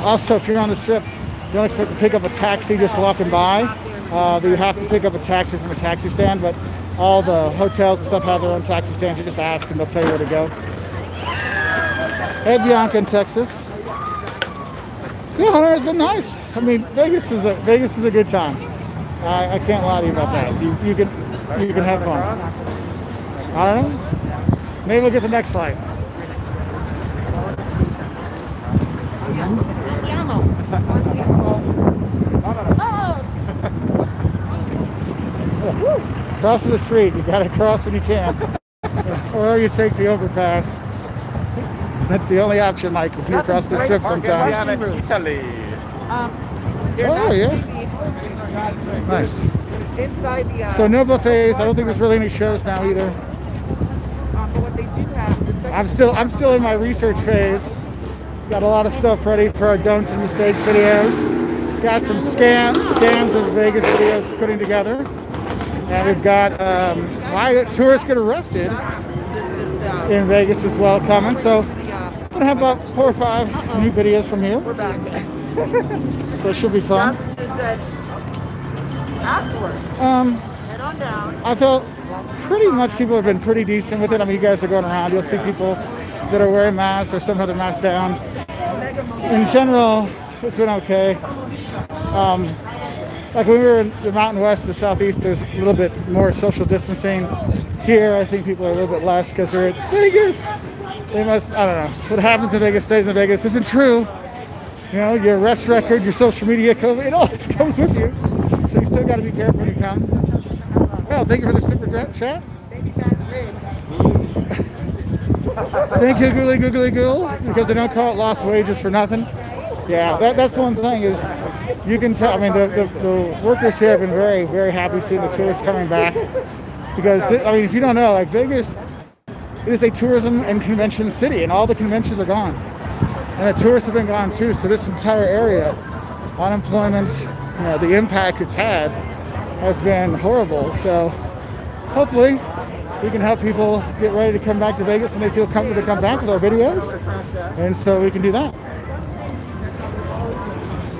Also, if you're on the strip, you don't expect to pick up a taxi just walking by. You have to pick up a taxi from a taxi stand, but all the hotels and stuff have their own taxi stands. You just ask and they'll tell you where to go. Hey, Bianca in Texas. Yeah, Hunter, it's been nice. I mean, Vegas is a good time. I can't lie to you about that. You can have fun. I don't know. Maybe we'll get the next flight. Crossing the street, you gotta cross when you can. Or you take the overpass. That's the only option, Mike, if you cross the strip sometimes. Italy. They're Oh, not yeah. TV. Nice. Inside the. So no buffets. I don't think there's really any shows now either. But what they do have. The second I'm still in my research phase. Got a lot of stuff ready for our don'ts and mistakes videos. Got some scams of Vegas videos putting together. And we've got why tourists get arrested in Vegas as well coming. So I'm gonna have about 4 or 5 new videos from here. We're back. So it should be fun. Johnson just said afterwards. Head on down. I felt pretty much people have been pretty decent with it. I mean, you guys are going around, you'll see people that are wearing masks or some other mask down. In general, it's been okay. Like when we were in the Mountain West, the Southeast, there's a little bit more social distancing. Here, I think people are a little bit less because they're at Vegas. They must, I don't know, what happens in Vegas stays in Vegas isn't true. You know, your arrest record, your social media, it all comes with you. So you still got to be careful when you come. Well, thank you for the super chat. Thank you, Googly Googly Goo, because they don't call it lost wages for nothing. Yeah, that's one thing is you can tell. I mean, the workers here have been very, very happy seeing the tourists coming back because I mean, if you don't know, like Vegas, it is a tourism and convention city, and all the conventions are gone, and the tourists have been gone too. So this entire area, unemployment, you know, the impact it's had has been horrible. So hopefully we can help people get ready to come back to Vegas when they feel comfortable to come back with our videos, and so we can do that.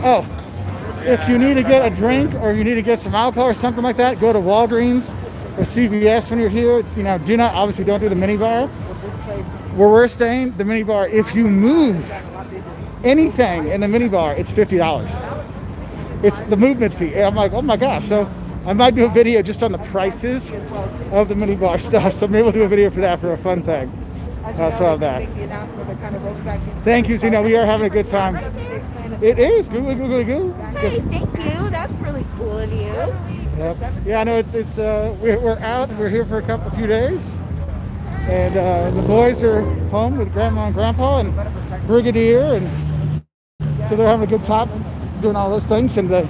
Oh, if you need to get a drink or you need to get some alcohol or something like that, go to Walgreens or CVS when you're here. You know, obviously don't do the mini bar. Where we're staying, the mini bar, if you move anything in the mini bar, it's $50. It's the movement fee. And I'm like, oh my gosh. So I might do a video just on the prices of the mini bar stuff. So maybe we'll do a video for that for a fun thing. So that. Thank you, Zena. We are having a good time. It is. Googly googly goo. Hey, thank you. That's really cool of you. Yep. Yeah, I know it's we're out. We're here for a few days, and the boys are home with Grandma and Grandpa and Brigadier, and so they're having a good time doing all those things in the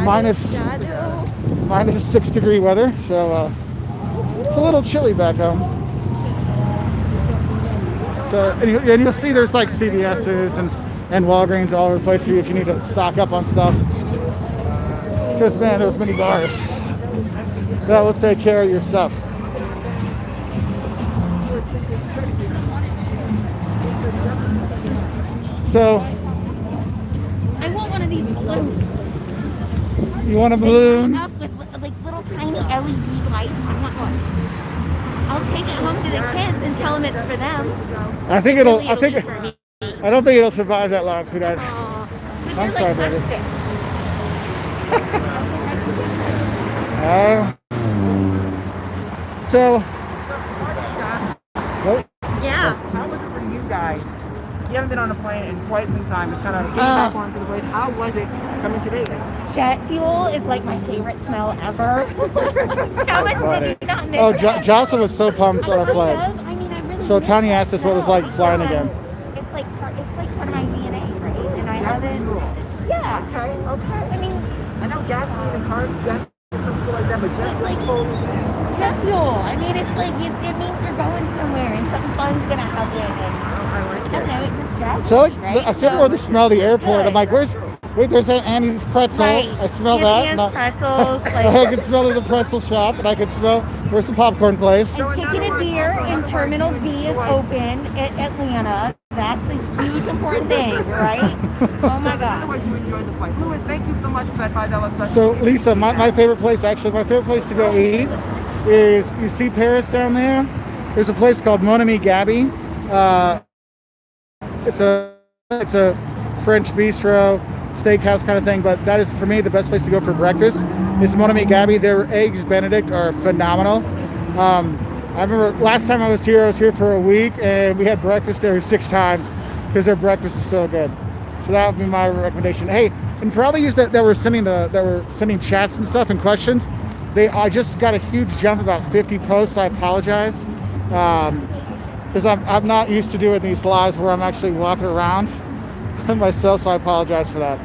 minus 6 degree weather. So it's a little chilly back home. So and you'll see there's like CVS's and Walgreens all over the place for you if you need to stock up on stuff. Because man, those mini bars that will take care of your stuff. So I want one of these balloons. you want a balloon? Up with like little tiny LED lights. I want one. I'll take it home to the kids and tell them it's for them. I think Really, I think be for me. I don't think it'll survive that long, sweetheart. Aw, but I'm they're sorry, like baby. plastic. So Yeah. How was it for you guys? You haven't been on a plane in quite some time. It's kind of getting back onto the plane. How was it coming to Vegas? Jet fuel is like my favorite smell ever. How much did you not miss? oh, it? Jocelyn was so pumped on our plane. I mean, I really So miss Tanya it. asked us what it was like flying again. It's like part of my DNA, right? And I haven't. Yeah. Okay, okay. I mean, I know gasoline and cars, gas, something like that, but jet Like- fuel. jet fuel. I mean, it's like it means you're going somewhere and something fun's gonna happen. And I like I don't know, it just drives So like, me, right? I still know the smell of the airport. I'm like, wait, there's that Annie's pretzel. Right. I smell that. Annie's and pretzels, I like can smell the pretzel shop, and I can smell where's the popcorn place. and chicken and beer in Terminal B is open at Atlanta. That's a huge important thing, right? Oh my How God. much you enjoyed the flight? Louis, thank you so much for that $5 special. So Lisa, my favorite place to go eat is, you see Paris down there? There's a place called Mon Ami Gabi. It's a French bistro, steakhouse kind of thing, but that is for me the best place to go for breakfast. Is Mon Ami Gabi. Their eggs Benedict are phenomenal. I remember last time I was here for a week, and we had breakfast there 6 times because their breakfast is so good. So that would be my recommendation. Hey, and for all of you that were sending chats and stuff and questions, I just got a huge jump, about 50 posts. I apologize, because I'm not used to doing these lives where I'm actually walking around myself, so I apologize for that.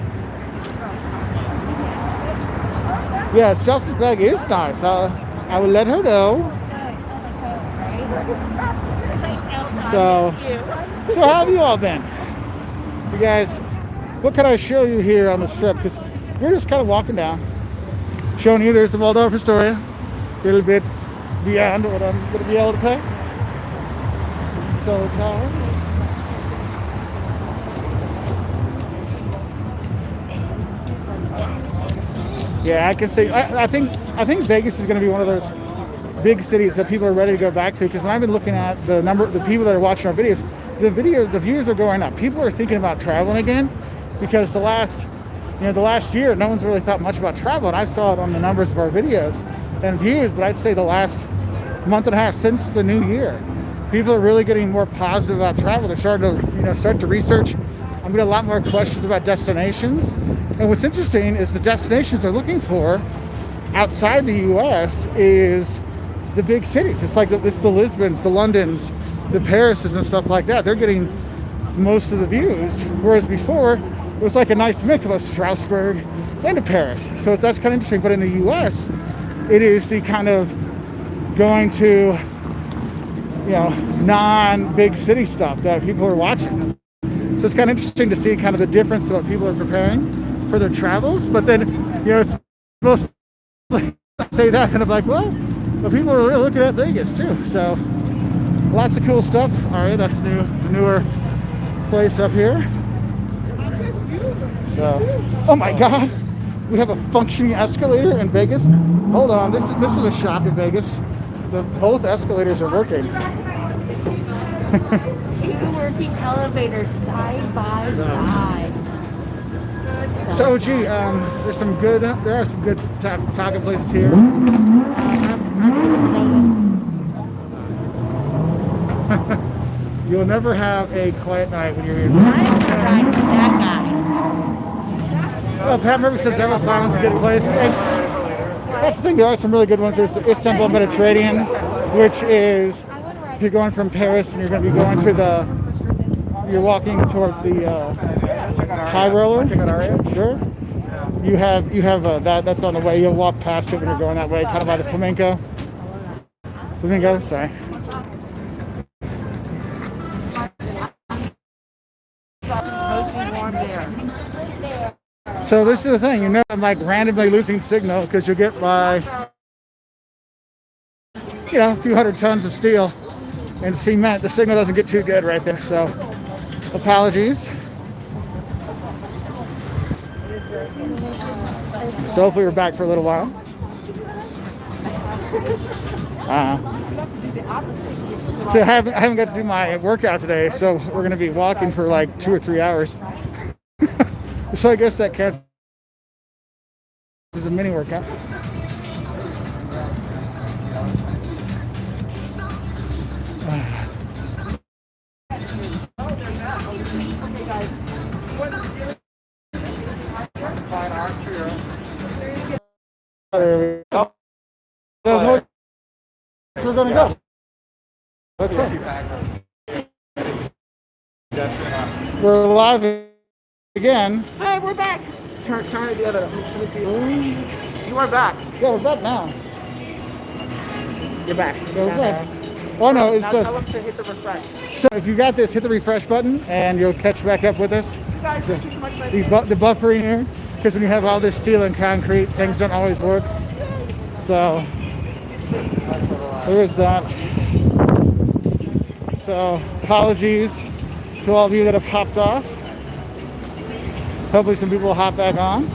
Yes, Chelsea's bag is nice. I will let her know. So how have you all been? You guys, what can I show you here on the strip? Because we're just kind of walking down, showing you there's the Waldorf Astoria, a little bit beyond what I'm going to be able to pay. So towers. Yeah, I can see. I think Vegas is going to be one of those big cities that people are ready to go back to. Because when I've been looking at the people that are watching our videos, the views are going up. People are thinking about traveling again, because the last year, no one's really thought much about travel, and I saw it on the numbers of our videos and views. But I'd say the last month and a half since the new year, people are really getting more positive about travel. They're starting to start to research. I'm getting a lot more questions about destinations. And what's interesting is the destinations they're looking for outside the U.S. is the big cities. It's like it's the Lisbons, the Londons, the Parises and stuff like that. They're getting most of the views, whereas before it was like a nice mix of Strasbourg and Paris. So that's kind of interesting. But in the U.S., it is the kind of going to non-big city stuff that people are watching. So it's kind of interesting to see kind of the difference of what people are preparing for their travels. But then, it's mostly say that kind of like, well, people are really looking at Vegas too. So lots of cool stuff. All right, that's the newer place up here. So, oh my God, we have a functioning escalator in Vegas. Hold on, this is a shop in Vegas. Both escalators are working. Two working elevators side by side. So, gee, there are some good taco places here. You'll never have a quiet night when you're here. I'm riding that guy. Well, Pat Murphy says Valentine's a good place. Thanks. That's the thing. There are some really good ones. There's Istanbul Mediterranean, which is if you're going from Paris and you're going to be going to you're walking towards the high roller. Sure. You have that's on the way. You'll walk past it when you're going that way, kind of by the Flamingo. Sorry. So this is the thing, I'm like randomly losing signal because you'll get by, a few hundred tons of steel and cement. The signal doesn't get too good right there, so apologies. So hopefully we're back for a little while. So I haven't got to do my workout today, so we're going to be walking for like 2 or 3 hours. So I guess that counts as a mini workout. There we go. That's where we're going to go. That's right. We're live again. Hey, we're back. Turn it the other. Let me see. You are back. Yeah, we're back now. You're back. Yeah, we're back. Oh no, it's now just. Tell them to hit the refresh. So if you got this, hit the refresh button, and you'll catch back up with us. You guys, thank you so much for The buffering here, because when you have all this steel and concrete, things don't always work. So there is that. So apologies to all of you that have hopped off. Hopefully some people will hop back on.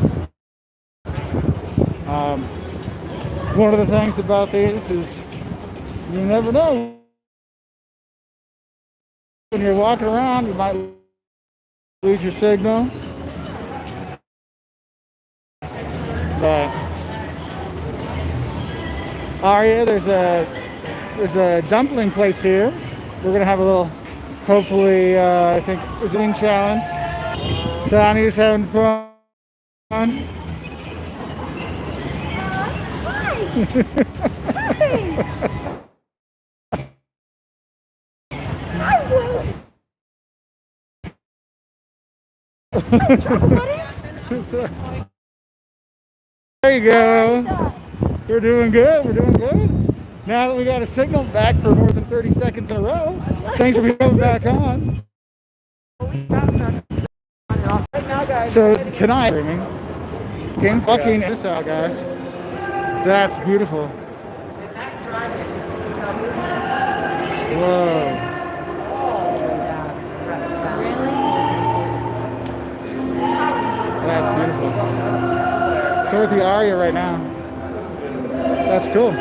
One of the things about these is you never know. When you're walking around, you might lose your signal. But Aria, there's a dumpling place here. We're gonna have a little, hopefully, I think it's an eating challenge. Tony's having fun. Hi. There you go. We're doing good. We're doing good. Now that we got a signal back for more than 30 seconds in a row, thanks for coming back on. So tonight, game fucking this out, guys. That's beautiful. Whoa. That's beautiful. So we're at the Aria right now. That's cool.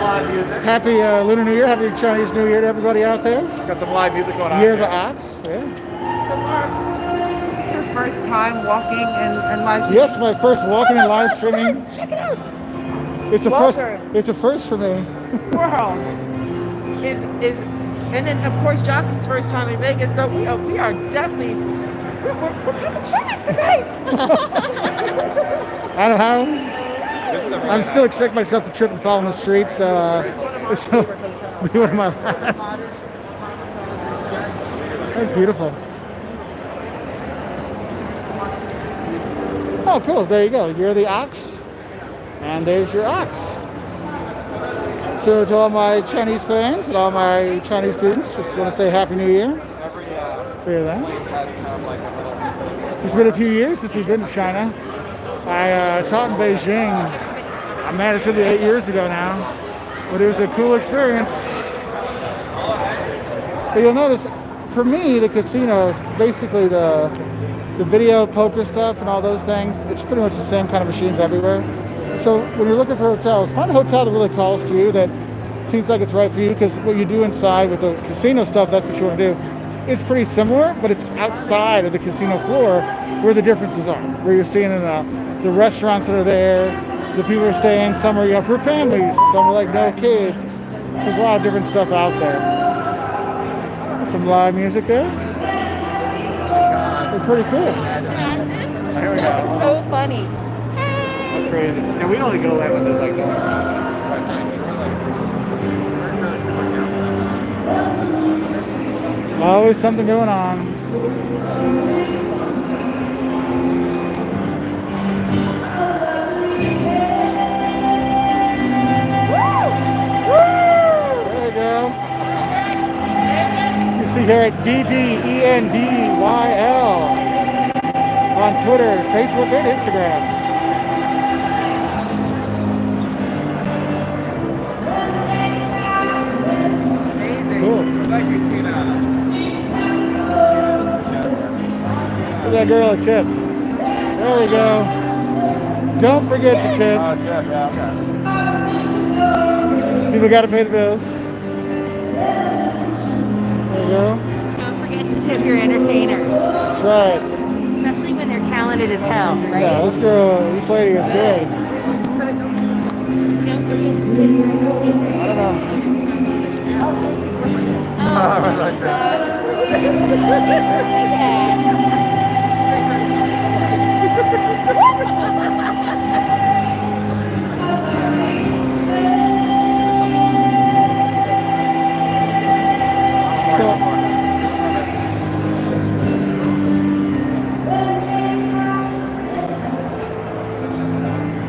Live music. Happy Lunar New Year. Happy Chinese New Year to everybody out there. Got some live music going on. Year of the Ox. Yeah. Is this your first time walking and live streaming? Yes, my first walking and live streaming. Check it out. It's a first. Wolters. It's a first for me. World. And then of course Justin's first time in Vegas, so we are definitely we're having chance tonight. I don't know. I'm still expecting myself to trip and fall in the streets. It's be one of my last. That's beautiful. Oh, cool. There you go. You're the ox, and there's your ox. So to all my Chinese fans and all my Chinese students, just want to say Happy New Year. So hear that. It's been a few years since we've been to China. I taught in Beijing. Man, it's going to be 8 years ago now, but it was a cool experience. But you'll notice, for me, the casinos, basically the video poker stuff and all those things, it's pretty much the same kind of machines everywhere. So when you're looking for hotels, find a hotel that really calls to you, that seems like it's right for you, because what you do inside with the casino stuff, that's what you want to do. It's pretty similar, but it's outside of the casino floor where the differences are, where you're seeing in the restaurants that are there, the people are staying, some are, for families, some are like no kids. There's a lot of different stuff out there. Some live music there. They're pretty cool. Here we go. So funny. That's crazy. And we only go there when there's like Always something going on. There you go. You see here at DDENDYL on Twitter, Facebook, and Instagram. Cool. Thank you, Tina. Give that girl a tip. There we go. Don't forget to tip. Oh, Jeff, yeah, okay. People got to pay the bills. There you go. Don't forget to tip your entertainers, That's right. especially when they're talented as hell, right? Yeah, this lady is good. Don't forget to tip your entertainers. I don't know.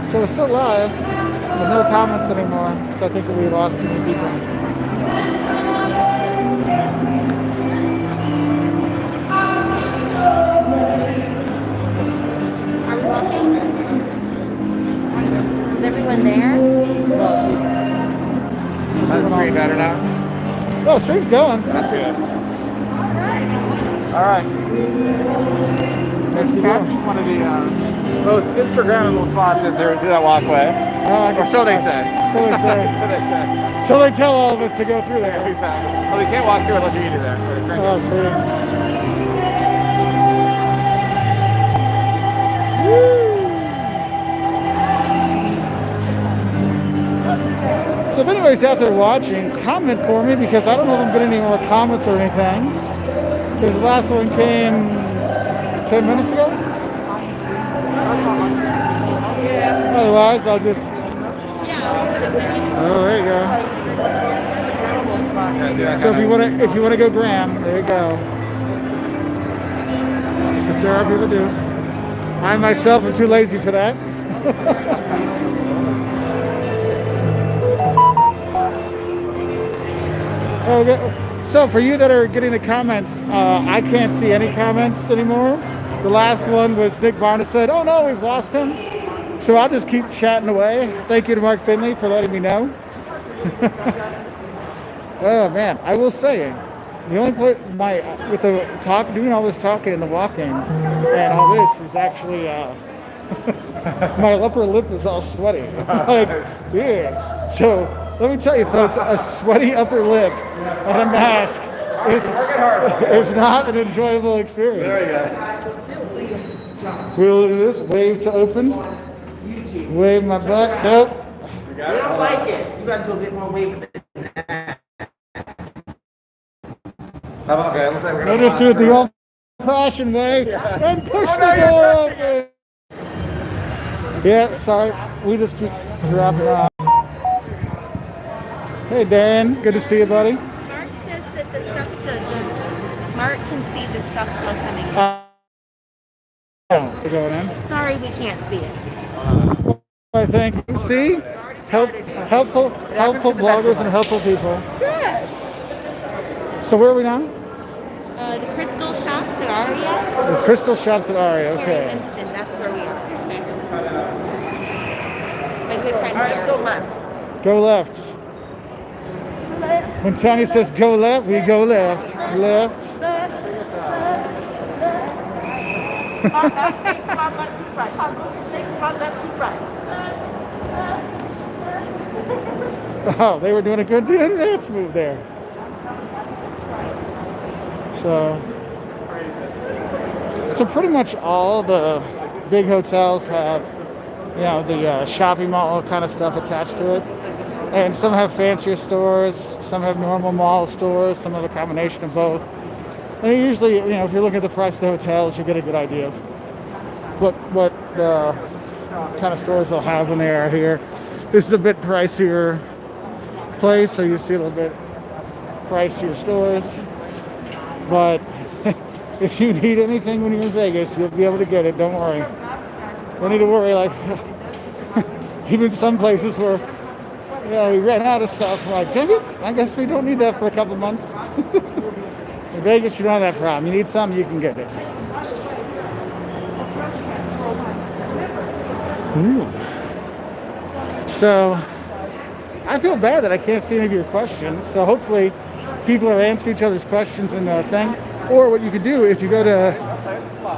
So we're still live, but no comments anymore, because I think we lost too many people. Are we walking? Is everyone there? Is the stream better now? Oh, stream's going. That's good. All right. Let's keep going. One of the most Instagrammable spots is there through that walkway. Or so they say. So they say. So they say. So they tell all of us to go through there. Exactly. Well, you can't walk through unless you're eating there. Oh, true. So if anybody's out there watching, comment for me, because I don't know if there's been any more comments or anything. Because the last one came 10 minutes ago. Otherwise, I'll just. Oh, there you go. Yeah, see that So kinda- if you wanna go gram, there you go. Because there are people that do. I myself am too lazy for that. Okay. So for you that are getting the comments, I can't see any comments anymore. The last one was Nick Barnes said, "Oh no, we've lost him." So I'll just keep chatting away. Thank you to Mark Finley for letting me know. Oh man, I will say, the only place with the talk, doing all this talking and the walking and all this is actually my upper lip is all sweaty. Like, yeah. So let me tell you, folks, a sweaty upper lip and a mask is not an enjoyable experience. There you go. We'll do this. Wave to open. Wave my butt. Nope. You You got it? don't Hold like on. it. You got to do a bit more waving. Okay, looks like we're We'll gonna just do it the old-fashioned way and push Oh, the no, door you're open. Yeah, sorry. We just keep dropping off. Hey, Dan. Good to see you, buddy. Mark says that the stuff's still, Mark can see the stuff still coming in. Oh, we're going in. Sorry, we can't see it. I think. See? Helpful bloggers and helpful people. Yes. So where are we now? The Crystal Shops at Aria. The Crystal Shops at Aria. Here in Okay. Winston, that's where we are. My good friend All right, let's here. go left. Go left. When Tony says go left, we go left. Left. Hot left, hot left, too right. Hot left, too right. Oh, they were doing a good dance move there. So pretty much all the big hotels have, you know, the shopping mall kind of stuff attached to it. And some have fancier stores, some have normal mall stores, some have a combination of both. And usually, you know, if you're looking at the price of the hotels, you get a good idea of what kind of stores they'll have when they are here. This is a bit pricier place, so you see a little bit pricier stores. But if you need anything when you're in Vegas, you'll be able to get it. Don't worry. Don't need to worry. Like even some places where, you know, we ran out of stuff. Like, dang it, I guess we don't need that for a couple months. In Vegas, you don't have that problem. You need something, you can get it. Ooh. So, I feel bad that I can't see any of your questions. So hopefully, people are answering each other's questions in the thing. Or what you could do, if you go to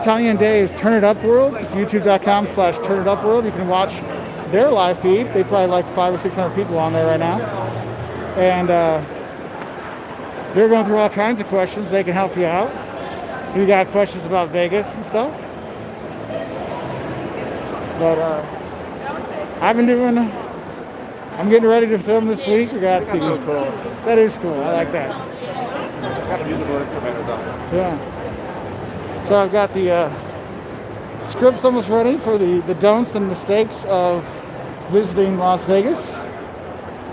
Tanya and Dave's Turn It Up World, it's youtube.com/Turn It Up World. You can watch their live feed. They probably like 500 or 600 people on there right now. And they're going through all kinds of questions. They can help you out. If you got questions about Vegas and stuff. But I'm getting ready to film this week. We got That's so cool. That is cool. I like that. Got a musical instrument or something. Yeah. So I've got the scripts almost ready for the don'ts and mistakes of visiting Las Vegas.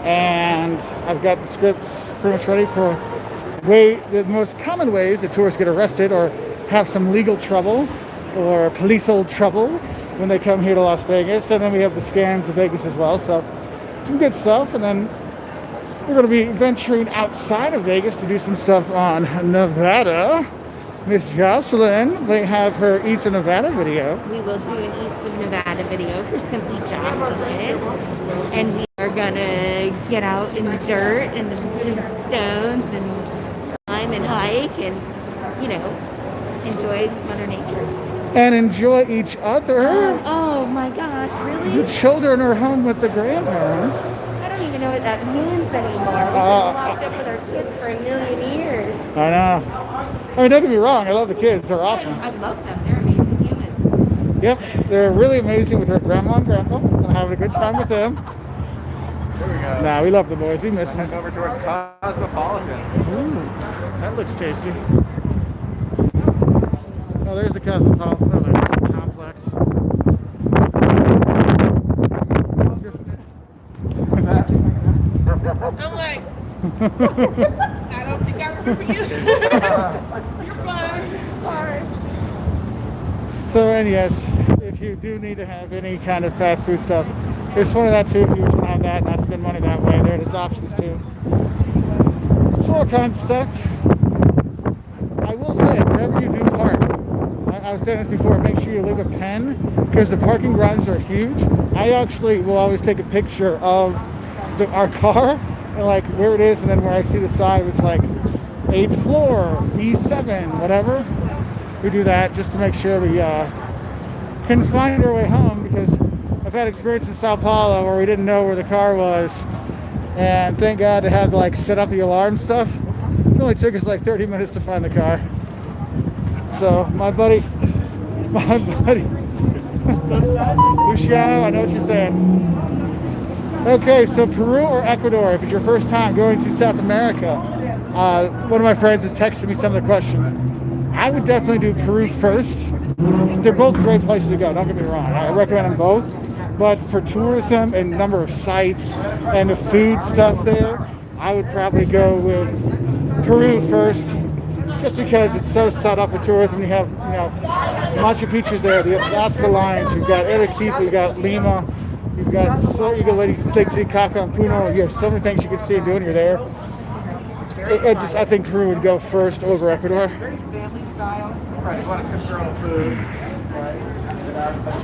And I've got the scripts pretty much ready for the most common ways that tourists get arrested or have some legal trouble or police-old trouble when they come here to Las Vegas. And then we have the scams of Vegas as well. So some good stuff. And then we're going to be venturing outside of Vegas to do some stuff on Nevada. Miss Jocelyn may have her Eats of Nevada video. We will do an Eats of Nevada video for Simply Jocelyn. And we are going to get out in the dirt and the stones and climb and hike and, you know, enjoy Mother Nature. And enjoy each other. Oh my gosh, really? The children are home with the grandparents. I don't even know what that means anymore. We've been locked up with our kids for 1,000,000 years. I know. I mean, don't get me wrong. I love the kids. They're awesome. I love them. They're amazing humans. Yep, they're really amazing with their grandma and grandpa. I'm having a good time with them. Here we go. Nah, we love the boys. We miss them. Heading over towards Cosmopolitan. Ooh, that looks tasty. Oh, there's the Cosmopolitan complex. I'm like, I don't think I remember you. You're fine. Sorry. So, and yes, if you do need to have any kind of fast food stuff, there's one of that too. If you just want to have that, not spend money that way, there's options too. So all kinds of stuff. I will say, wherever you do park, I was saying this before, make sure you leave a pen because the parking garages are huge. I actually will always take a picture of our car and like where it is, and then where I see the sign, it's like 8th floor, B7, whatever. We do that just to make sure we can find our way home, because I've had experience in Sao Paulo where we didn't know where the car was, and thank God they had to like set up the alarm stuff. It only took us like 30 minutes to find the car. So my buddy Luciano, I know what you're saying. Okay, so Peru or Ecuador, if it's your first time going to South America. One of my friends has texted me some of the questions. I would definitely do Peru first. They're both great places to go, don't get me wrong. I recommend them both. But for tourism and number of sites and the food stuff there, I would probably go with Peru first, just because it's so set up for tourism. You have, Machu Picchu's there, the Nazca Lines, you've got Arequipa, you've got Lima, you've got Lake Titicaca and Puno. You have so many things you can see and do when you're there. I think Peru would go first over Ecuador. Very family style. Right, you want to control food.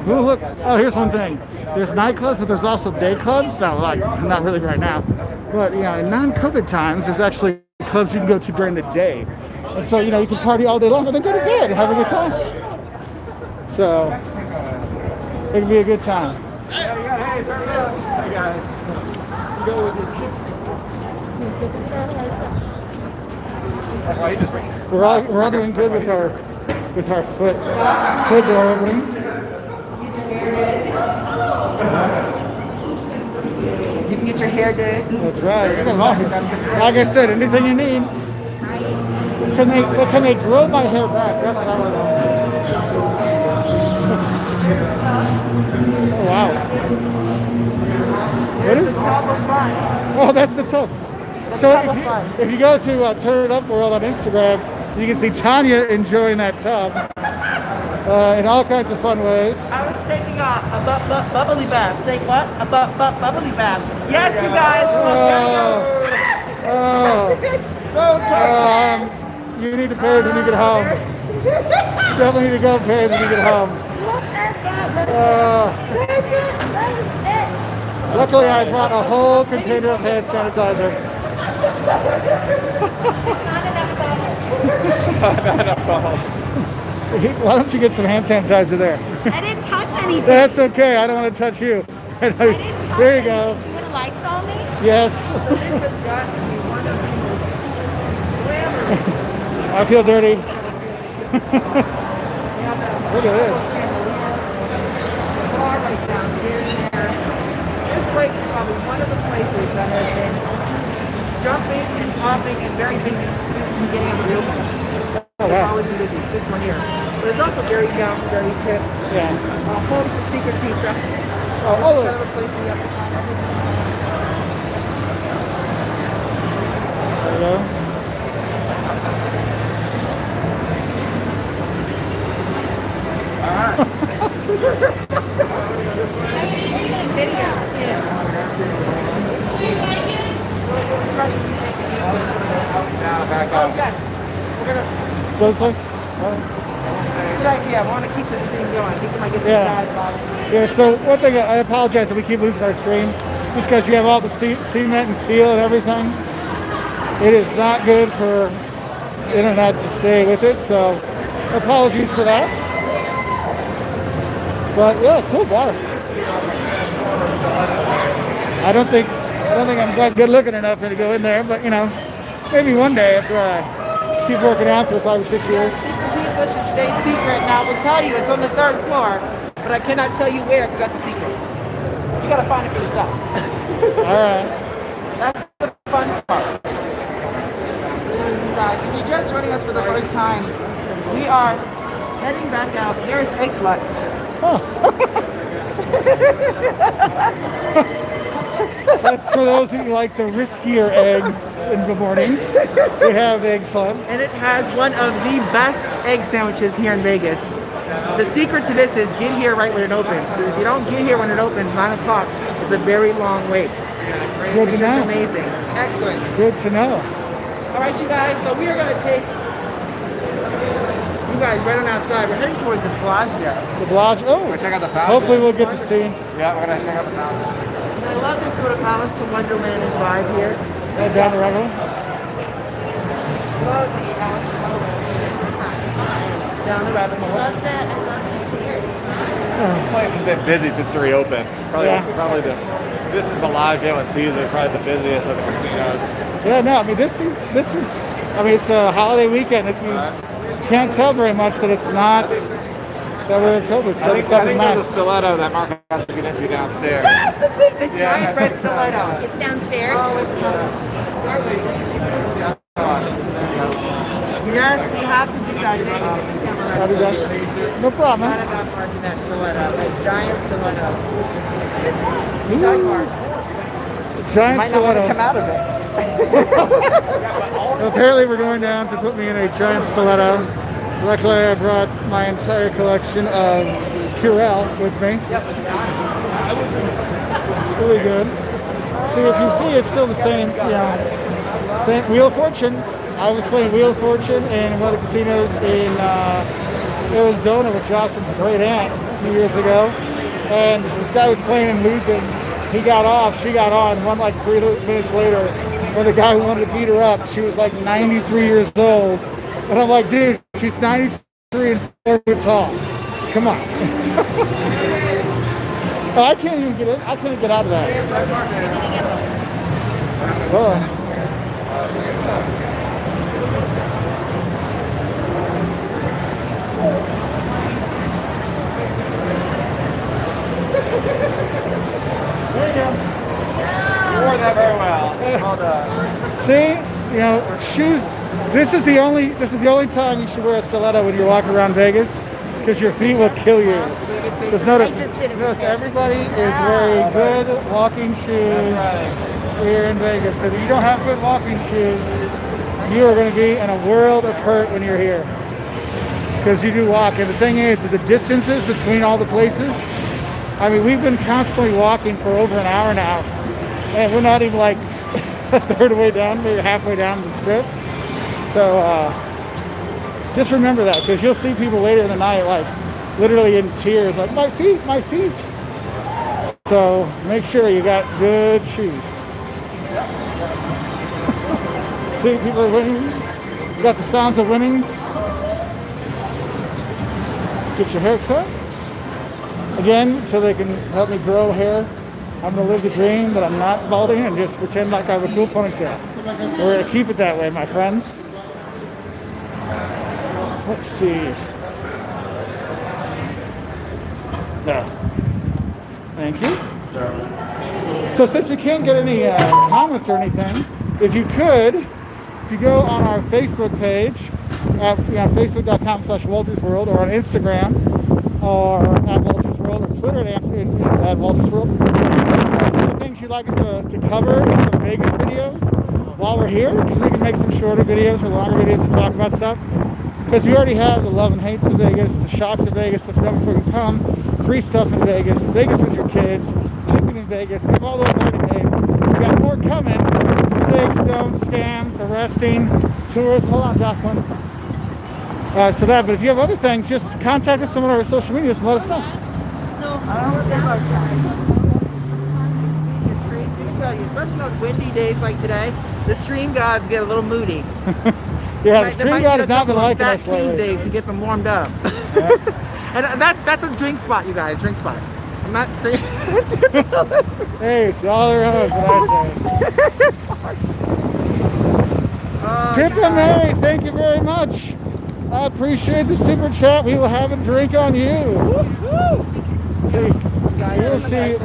Oh, look. Oh, here's one thing. There's nightclubs, but there's also day clubs. Now, like, not really right now. But, in non-COVID times, there's actually clubs you can go to during the day. And so, you can party all day long and then go to bed and have a good time. So, it can be a good time. Hey, turn it up. Hey, guys. Go with your kids. We're all doing good with our foot door openings. You can get your hair did. That's right. Like I said, anything you need. Can they grow my hair back? That's what I want to know. Oh, wow. What is it? Oh, that's the tub. So if you go to Turn It Up World on Instagram, you can see Tanya enjoying that tub in all kinds of fun ways. I was taking a bubbly bath. Say what? A bubbly bath. Yes, you guys. You need to bathe when you get home. You definitely need to go bathe when you get home. Luckily, I brought a whole container of hand sanitizer. Not enough bubbles. Why don't you get some hand sanitizer there? I didn't touch anything. That's okay. I don't want to touch you. I didn't touch There you go. You want to Lysol me? Yes. This has got to be one of the most glamorous. I feel dirty. Look at this. Bar right down here. This place is probably one of the places that has been jumping and popping and very busy since the beginning of the real. Oh, It's wow. always been busy, this one here. But it's also very young, very hip. Yeah. Home to Secret Pizza. This Oh, is kind of a place we have to find. There you go. Video too. Now back Oh, up. yes. We're going to... This way? Good idea. I want to keep the stream going. I think we might get some Yeah. bad body. Yeah, so one thing, I apologize that we keep losing our stream. Just because you have all the cement and steel and everything. It is not good for internet to stay with it, so apologies for that. But yeah, cool bar. I don't think I'm quite good looking enough to go in there, but maybe one day after I keep working out for 5 or 6 years. Secret Pizza should stay secret. Now, I will tell you, it's on the 3rd floor, but I cannot tell you where because that's a secret. You got to find it for yourself. All right. That's the fun part. Guys, if you're just joining us for the first time, we are heading back out. There's Excalibur. Oh. That's for those who like the riskier eggs in the morning. We have Egg Salad. And it has one of the best egg sandwiches here in Vegas. The secret to this is get here right when it opens. Because if you don't get here when it opens, 9 o'clock, it's a very long wait. Good It's to just know. amazing. Excellent. Good to know. All right, you guys, so we are going to take you guys right on outside. We're heading towards the Bellagio. The Bellagio. Oh, We'll check out the fountain. hopefully we'll get to see. Yeah, we're gonna check out the fountain. And I love this sort of Alice to Wonderland vibe here. Down the rabbit hole. Love the Alice to Wonderland. Down the rabbit hole. I love the stairs. This place has been busy since it reopened. Probably this is Bellagio and Caesar, probably the busiest of the casinos. Yeah, no, I mean this is I mean it's a holiday weekend. You can't tell very much that it's not that we're in COVID. It's I think something there's a nice. stiletto that Mark has to get into downstairs. Yes, the giant red stiletto. It's downstairs. Oh, it's yes, we have to do that. David, get the camera I'll do ready. that. No problem. Not about marking that stiletto, that giant stiletto. Tell you, Mark, Giant might not want to stiletto. come out of it. Apparently we're going down to put me in a giant stiletto. Luckily I brought my entire collection of Purell with me. Really good. See, if you see, it's still the same, same Wheel of Fortune. I was playing Wheel of Fortune in one of the casinos in Arizona with Jocelyn's great aunt a few years ago. And this guy was playing and losing. He got off, she got on, won like 3 minutes later. When the guy who wanted to beat her up, she was like 93 years old. And I'm like, dude, she's 93 and 4 foot tall. Come on. I can't even get in. I couldn't get out of that. Oh. There you go. You wore that very well. Well done. See, shoes. This is the only time you should wear a stiletto when you're walking around Vegas, because your feet will kill you. Because notice everybody is wearing good walking shoes here in Vegas. Because if you don't have good walking shoes, you are going to be in a world of hurt when you're here. Because you do walk, and the thing is the distances between all the places. I mean, we've been constantly walking for over an hour now, and we're not even like a third way down, maybe halfway down the strip. So just remember that, because you'll see people later in the night like literally in tears, like my feet, my feet. So make sure you got good shoes. See, people are winning. You got the sounds of winning. Get your hair cut. Again, so they can help me grow hair. I'm going to live the dream that I'm not balding and just pretend like I have a cool ponytail. We're going to keep it that way, my friends. Let's see. No. Thank you. So since we can't get any comments or anything, if you go on our Facebook page at facebook.com/WoltersWorld, or on Instagram or at Wolters World, or Twitter at Wolters World, some of the things you'd like us to cover in some Vegas videos while we're here, so we can make some shorter videos or longer videos to talk about stuff. Because we already have the love and hates of Vegas, the shocks of Vegas, what's done before you come, free stuff in Vegas, Vegas with your kids, tipping in Vegas. We have all those already made. We got more coming. Mistakes, don'ts, scams, arresting, tourists. Hold on, Jocelyn. So that, but if you have other things, just contact us on our social medias and let us know. It's crazy. Let me tell you, especially on windy days like today, the stream gods get a little moody. Yeah, the stream god has not been liking us lately. Tuesdays to get them warmed up. Yeah. And that's a drink spot, you guys. Drink spot. I'm not saying. Hey, it's all their own, what I say. Pippa Mary, thank you very much. I appreciate the super chat. We will have a drink on you. See, you'll see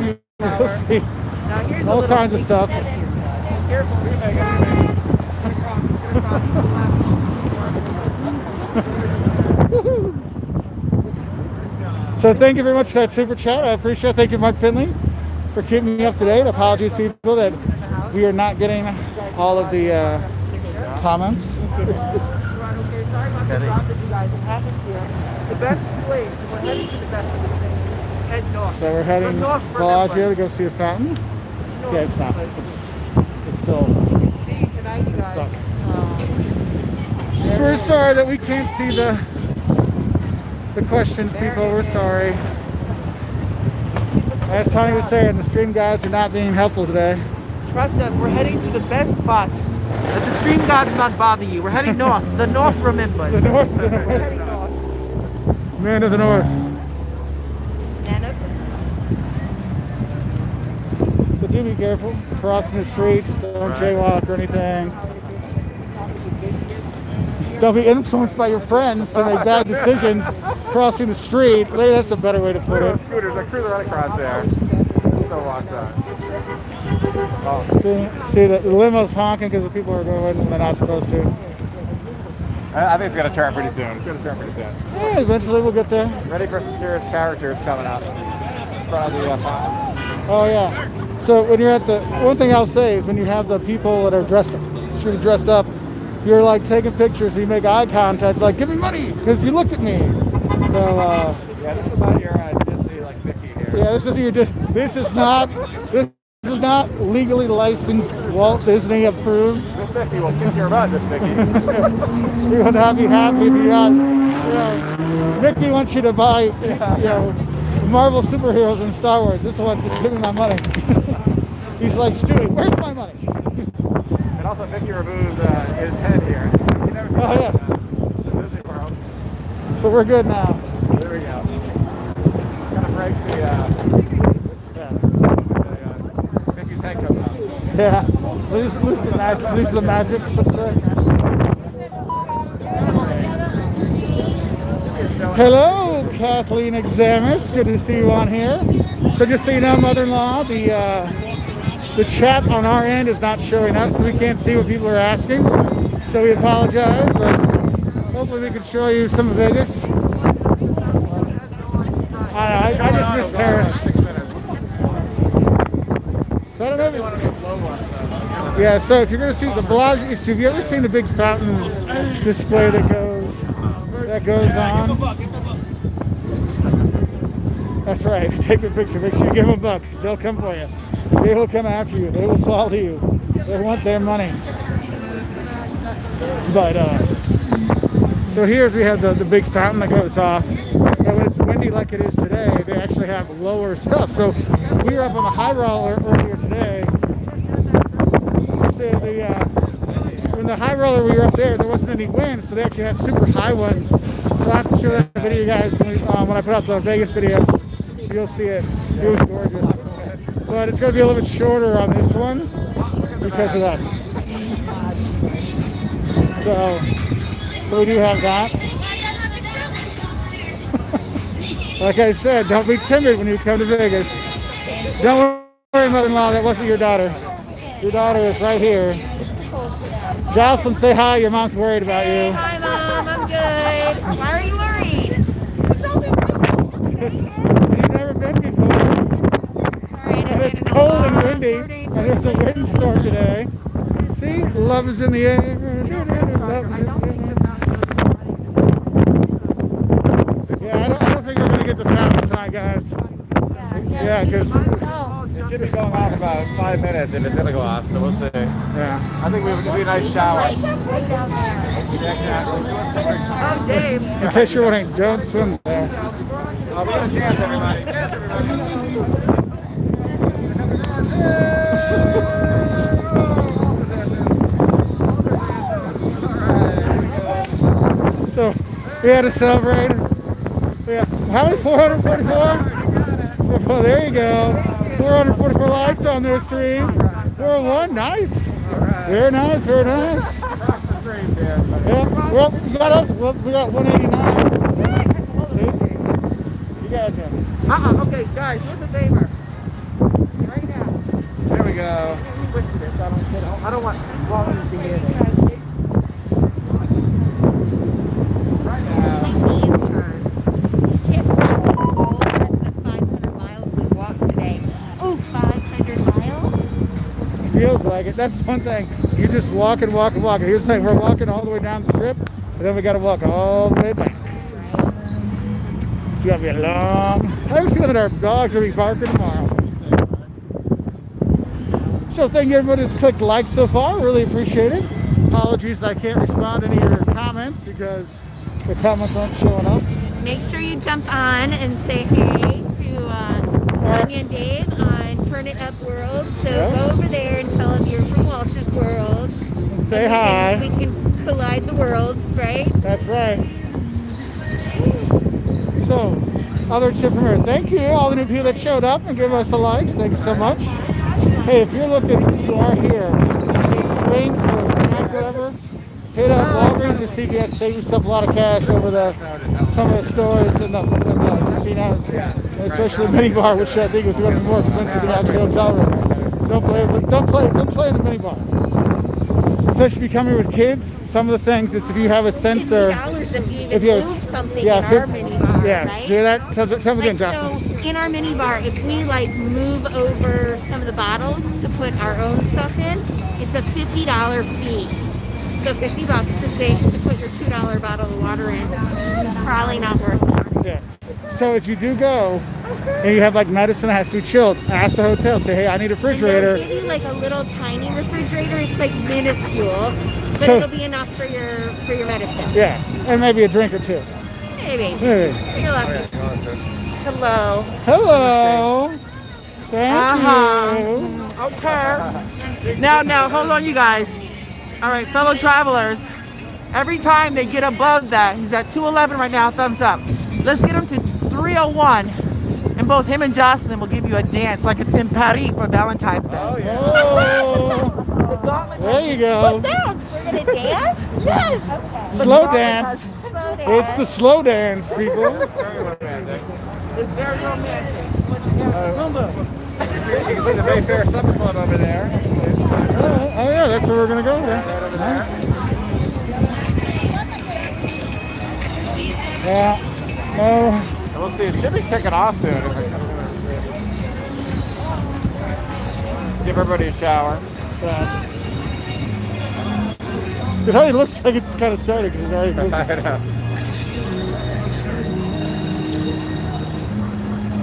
all kinds of stuff. Careful. So thank you very much for that super chat. I appreciate it. Thank you, Mark Finley. for keeping me up to date. Apologies, people, that we are not getting all of the comments. Sorry about the drop that you guys have happened here. The best place, and we're heading to the best of this thing, is head north. So we're heading The north Bellagio to go remembrance. see a fountain. North Yeah, it's not. remembrance. It's still See you tonight, you guys. stuck. So we're sorry that we can't see the questions, people. We're sorry. As Tony was saying, the stream guides are not being helpful today. Trust us, we're heading to the best spot. Let the stream gods not bother you. We're heading north. The north remembers. The north, We're heading north. man of the north. So do be careful crossing the streets. Don't jaywalk or anything. Don't be influenced by your friends to make bad decisions crossing the street. Maybe that's a better way to put it. Scooters, they're cruising right across there. So watch that. Oh, See the limo's honking because the people are going when they're not supposed to. I think it's gonna turn pretty soon. It's gonna turn pretty soon. Yeah, eventually we'll get there. Ready for some serious characters coming out in front of the fountain. Oh yeah. So when you're at the one thing I'll say is when you have the people that are dressed up, you're like taking pictures and you make eye contact, like give me money because you looked at me. So Yeah, this is about your Disney like Mickey here. yeah, this is not legally licensed Walt Disney approved. This Mickey will kick your butt, this Mickey. You would not be happy if you're not. You know, Mickey wants you to buy, Marvel superheroes and Star Wars. This one, just give me my money. He's like, Stewie, where's my money? And also Mickey removes his head here. You never see Oh, yeah. that in Disney World. So we're good now. There we go. Gonna break the Mickey's head comes out. Yeah, lose the magic, let's say. Hello, Kathleen Examus. Good to see you on here. So just so you know, mother-in-law, the chat on our end is not showing up, so we can't see what people are asking. So we apologize, but hopefully we can show you some of Vegas. I just missed Paris. 6 minutes. So I don't know if yeah, so if you're going to see the Bellagio, so have you ever seen the big fountain display that goes on? That's right. Take a picture. Make sure you give them a buck. They'll come for you. They will come after you. They will follow you. They want their money. But so here's we have the big fountain that goes off. And when it's windy like it is today, they actually have lower stuff. So we were up on the high roller earlier today. When the high roller we were up there wasn't any wind, so they actually have super high ones. So I have to show that video, you guys, when I put out the Vegas videos. You'll see it. It was gorgeous. But it's going to be a little bit shorter on this one because of that. So we do have that. Like I said, don't be timid when you come to Vegas. Don't worry, mother-in-law, that wasn't your daughter. Your daughter is right here. Jocelyn, say hi. Your mom's worried about you. Hi, Mom. I'm good. Why are you worried? You've never been before. And it's cold and windy. And there's a windstorm today. See? Love is in the air. Yeah, I don't think we're going to get the fountain tonight, guys. Yeah, because... It should be going off in about 5 minutes if it's gonna go off, so we'll see. Yeah. I think we would do a nice shower. Right down there. I'm Dave. In case you're wondering, don't swim there. We're gonna dance, everybody. Dance, everybody. So we had to celebrate. Yeah. How many? 444? Oh, there you go. 444 likes on their stream. 401, nice. Very nice, very nice. Yeah. Well, you got us. Well, we got 189. See? You guys have it. Okay, guys, do us a favor. Right now. There we go. Let me whisper this. I don't want Walters to hear this. Right now. It's like cold. That's the 500 miles we walked today. Oh, 5 like it. That's one thing. You just walk and walk and walk. And here's the thing, we're walking all the way down the strip, and then we got to walk all the way back. It's gonna be a long. I have a feeling that our dogs will be barking tomorrow. So thank you everybody that's clicked like so far. Really appreciate it. Apologies that I can't respond to any of your comments because the comments aren't showing up. Make sure you jump on and say hey to Tanya and Dave on Turn It Up World. So go over there and tell them you're from Wolters World. And say hi. We can collide the worlds, right? That's right. So, other tip from here. Thank you, all the new people that showed up and gave us the likes. Thank you so much. Hey, if you're looking, if you are here, drinks or snacks, whatever, hit up Walgreens or CVS. Save yourself a lot of cash over some of the stores in the casinos, especially the mini bar, which I think is going to be more expensive than the actual hotel room. So don't play in the mini bar. Especially if you come here with kids, some of the things, it's if you have a sensor. If you move something in our mini bar, right? Do that. Tell me again, Jocelyn. So in our mini bar, if we like move over some of the bottles to put our own stuff in, it's a $50 fee. So $50 to save to put your $2 bottle of water in. Probably not worth it. Yeah. So if you do go and you have like medicine that has to be chilled, ask the hotel. Say, hey, I need a refrigerator. And they'll give you like a little tiny refrigerator. It's like minuscule, but So- it'll be enough for your medicine. Yeah, and maybe a drink or two. Maybe. Maybe. You're lucky. Hello. Hello. Thank you. Okay. Now, hold on, you guys. All right, fellow travelers. Every time they get above that, he's at 211 right now, thumbs up. Let's get him to 301, and both him and Jocelyn will give you a dance like it's in Paris for Valentine's Day. Oh, yeah. Oh, there you go. Down. We're gonna dance? Yes. Okay. Slow dance. Slow dance. It's the slow dance, people. Very romantic. It's very romantic. You can see the Mayfair Supper Club over there. Oh yeah, that's where we're gonna go. Right over there. Yeah. No. And we'll see. It should be kicking off soon. Give everybody a shower. It already looks like it's kind of started because it's already moving. I know.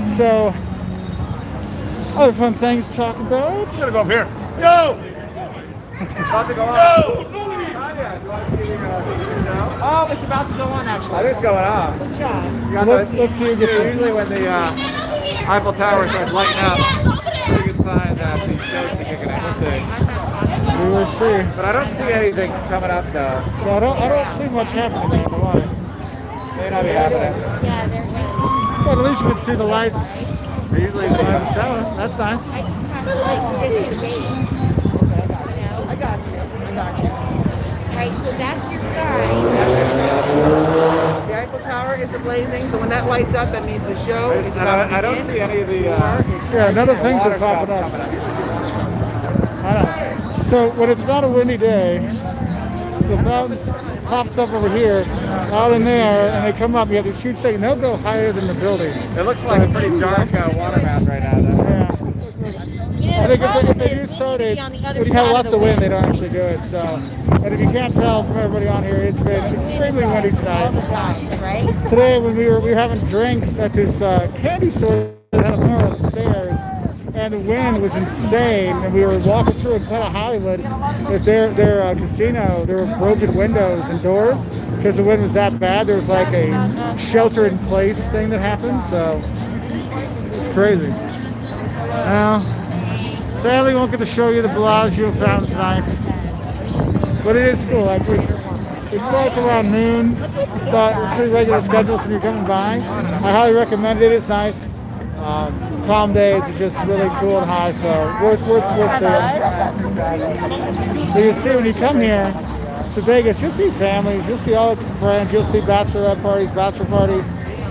So, other fun things to talk about. I'm gonna go up here. Yo! About to go on. Yo! Oh, it's about to go on I actually. think it's going on. Good job. You got Let's the- see who gets Usually when the Eiffel Tower starts lighting up, pretty good sign that the show's kicking in. We'll see. We will see. But I don't see anything coming up though. So I don't see much happening there in the water. May not be happening. Yeah, they're good. But at least you can see the lights. Usually Light they and shower. That's nice. I just have to like just debate. I got you. Right, so that's your side. The Eiffel Tower is ablazing, so when that lights up, that means the show is And about to I don't begin. see any of the Yeah, none of the things are water popping stuff up. coming up. I know. So when it's not a windy day, the fountain pops up over here, out in there, and they come up. You have these huge things. They'll go higher than the building. It looks like a pretty dark water bath right now though. Yeah. You know, I the think problem if they is do start it, on the other when you have side lots of of the wind, they don't actually do it. So, and if you can't tell from everybody on here, it's been extremely windy all the tonight. time, right? Today, when we were having drinks at this candy store that had a bar upstairs, and the wind was insane, and we were walking through in Planet Hollywood at their casino. There were broken windows and doors because the wind was that bad. There was like a shelter-in-place thing that happened, so it's crazy. Now, sadly, we won't get to show you the Bellagio fountain tonight, but it is cool. Like it starts around noon. It's a pretty regular schedule, so when you're coming by, I highly recommend it. It's nice. Calm days, it's just really cool and high, so worth seeing. But you see, when you come here to Vegas, you'll see families, you'll see all friends, you'll see bachelorette parties, bachelor parties,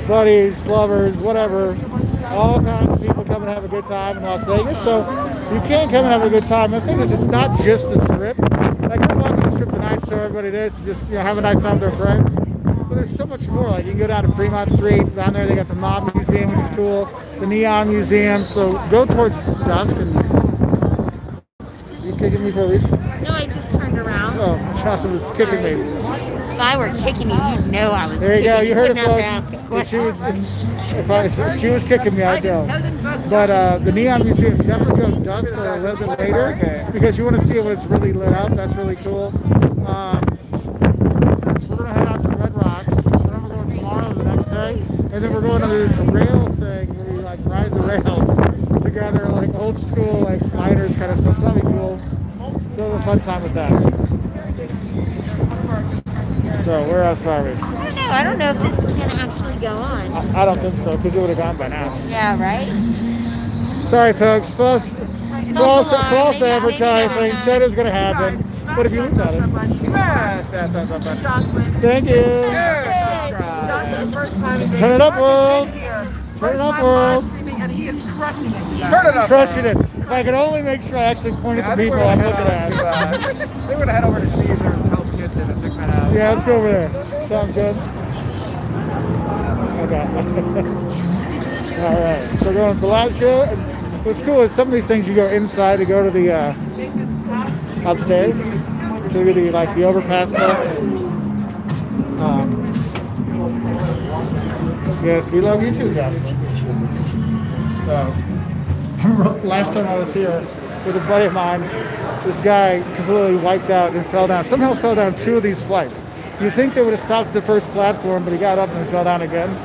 buddies, lovers, whatever. All kinds of people come and have a good time in Las Vegas. So you can come and have a good time. The thing is, it's not just the strip. Like I'm walking the strip tonight, show everybody this, just have a nice time with their friends. But there's so much more. Like you can go down to Fremont Street. Down there they got the Mob Museum, which is cool. The Neon Museum. So go towards dusk and you can taking me for a leash? No, I just turned around. Oh, Jocelyn was kicking me. If I were kicking you, you'd know I was There you go. kicking You heard it, wouldn't have to folks. ask a If question. she was kicking me, I'd go. But the Neon Museum definitely goes dusk or a little bit later because you want to see it when it's really lit up. That's really cool. We're gonna head out to Red Rocks. Then we're going tomorrow, the next day, and then we're going to this rail thing where we like ride the rails together, like old school, like fighters kind of stuff. So that'll be cool. So we'll have a fun time with that. So where else are we? I don't know. I don't know if this is gonna actually go on. I don't think so because it would have gone by now. Yeah, right? Sorry, folks. False alarm. Maybe advertising. another Said it was going to happen. What have you looked at it? Jocelyn. Thank you. Jocelyn's first time in Turn it up, world. Turn it up, world. And he is crushing it. Turn it up. Crushing it. If I could only make sure I actually point at the people I'm looking at. We're gonna head over to Caesar Hell's Kitchen and check that out. Yeah, let's go over there. Sounds good. Okay. All right. So we're going to Bellagio. And what's cool is some of these things you go inside to go to the upstairs to do the overpass stuff. Yes, we love you too, guys. So, I remember last time I was here with a buddy of mine, this guy completely wiped out and fell down. Somehow fell down 2 of these flights. You'd think they would have stopped at the first platform, but he got up and fell down again.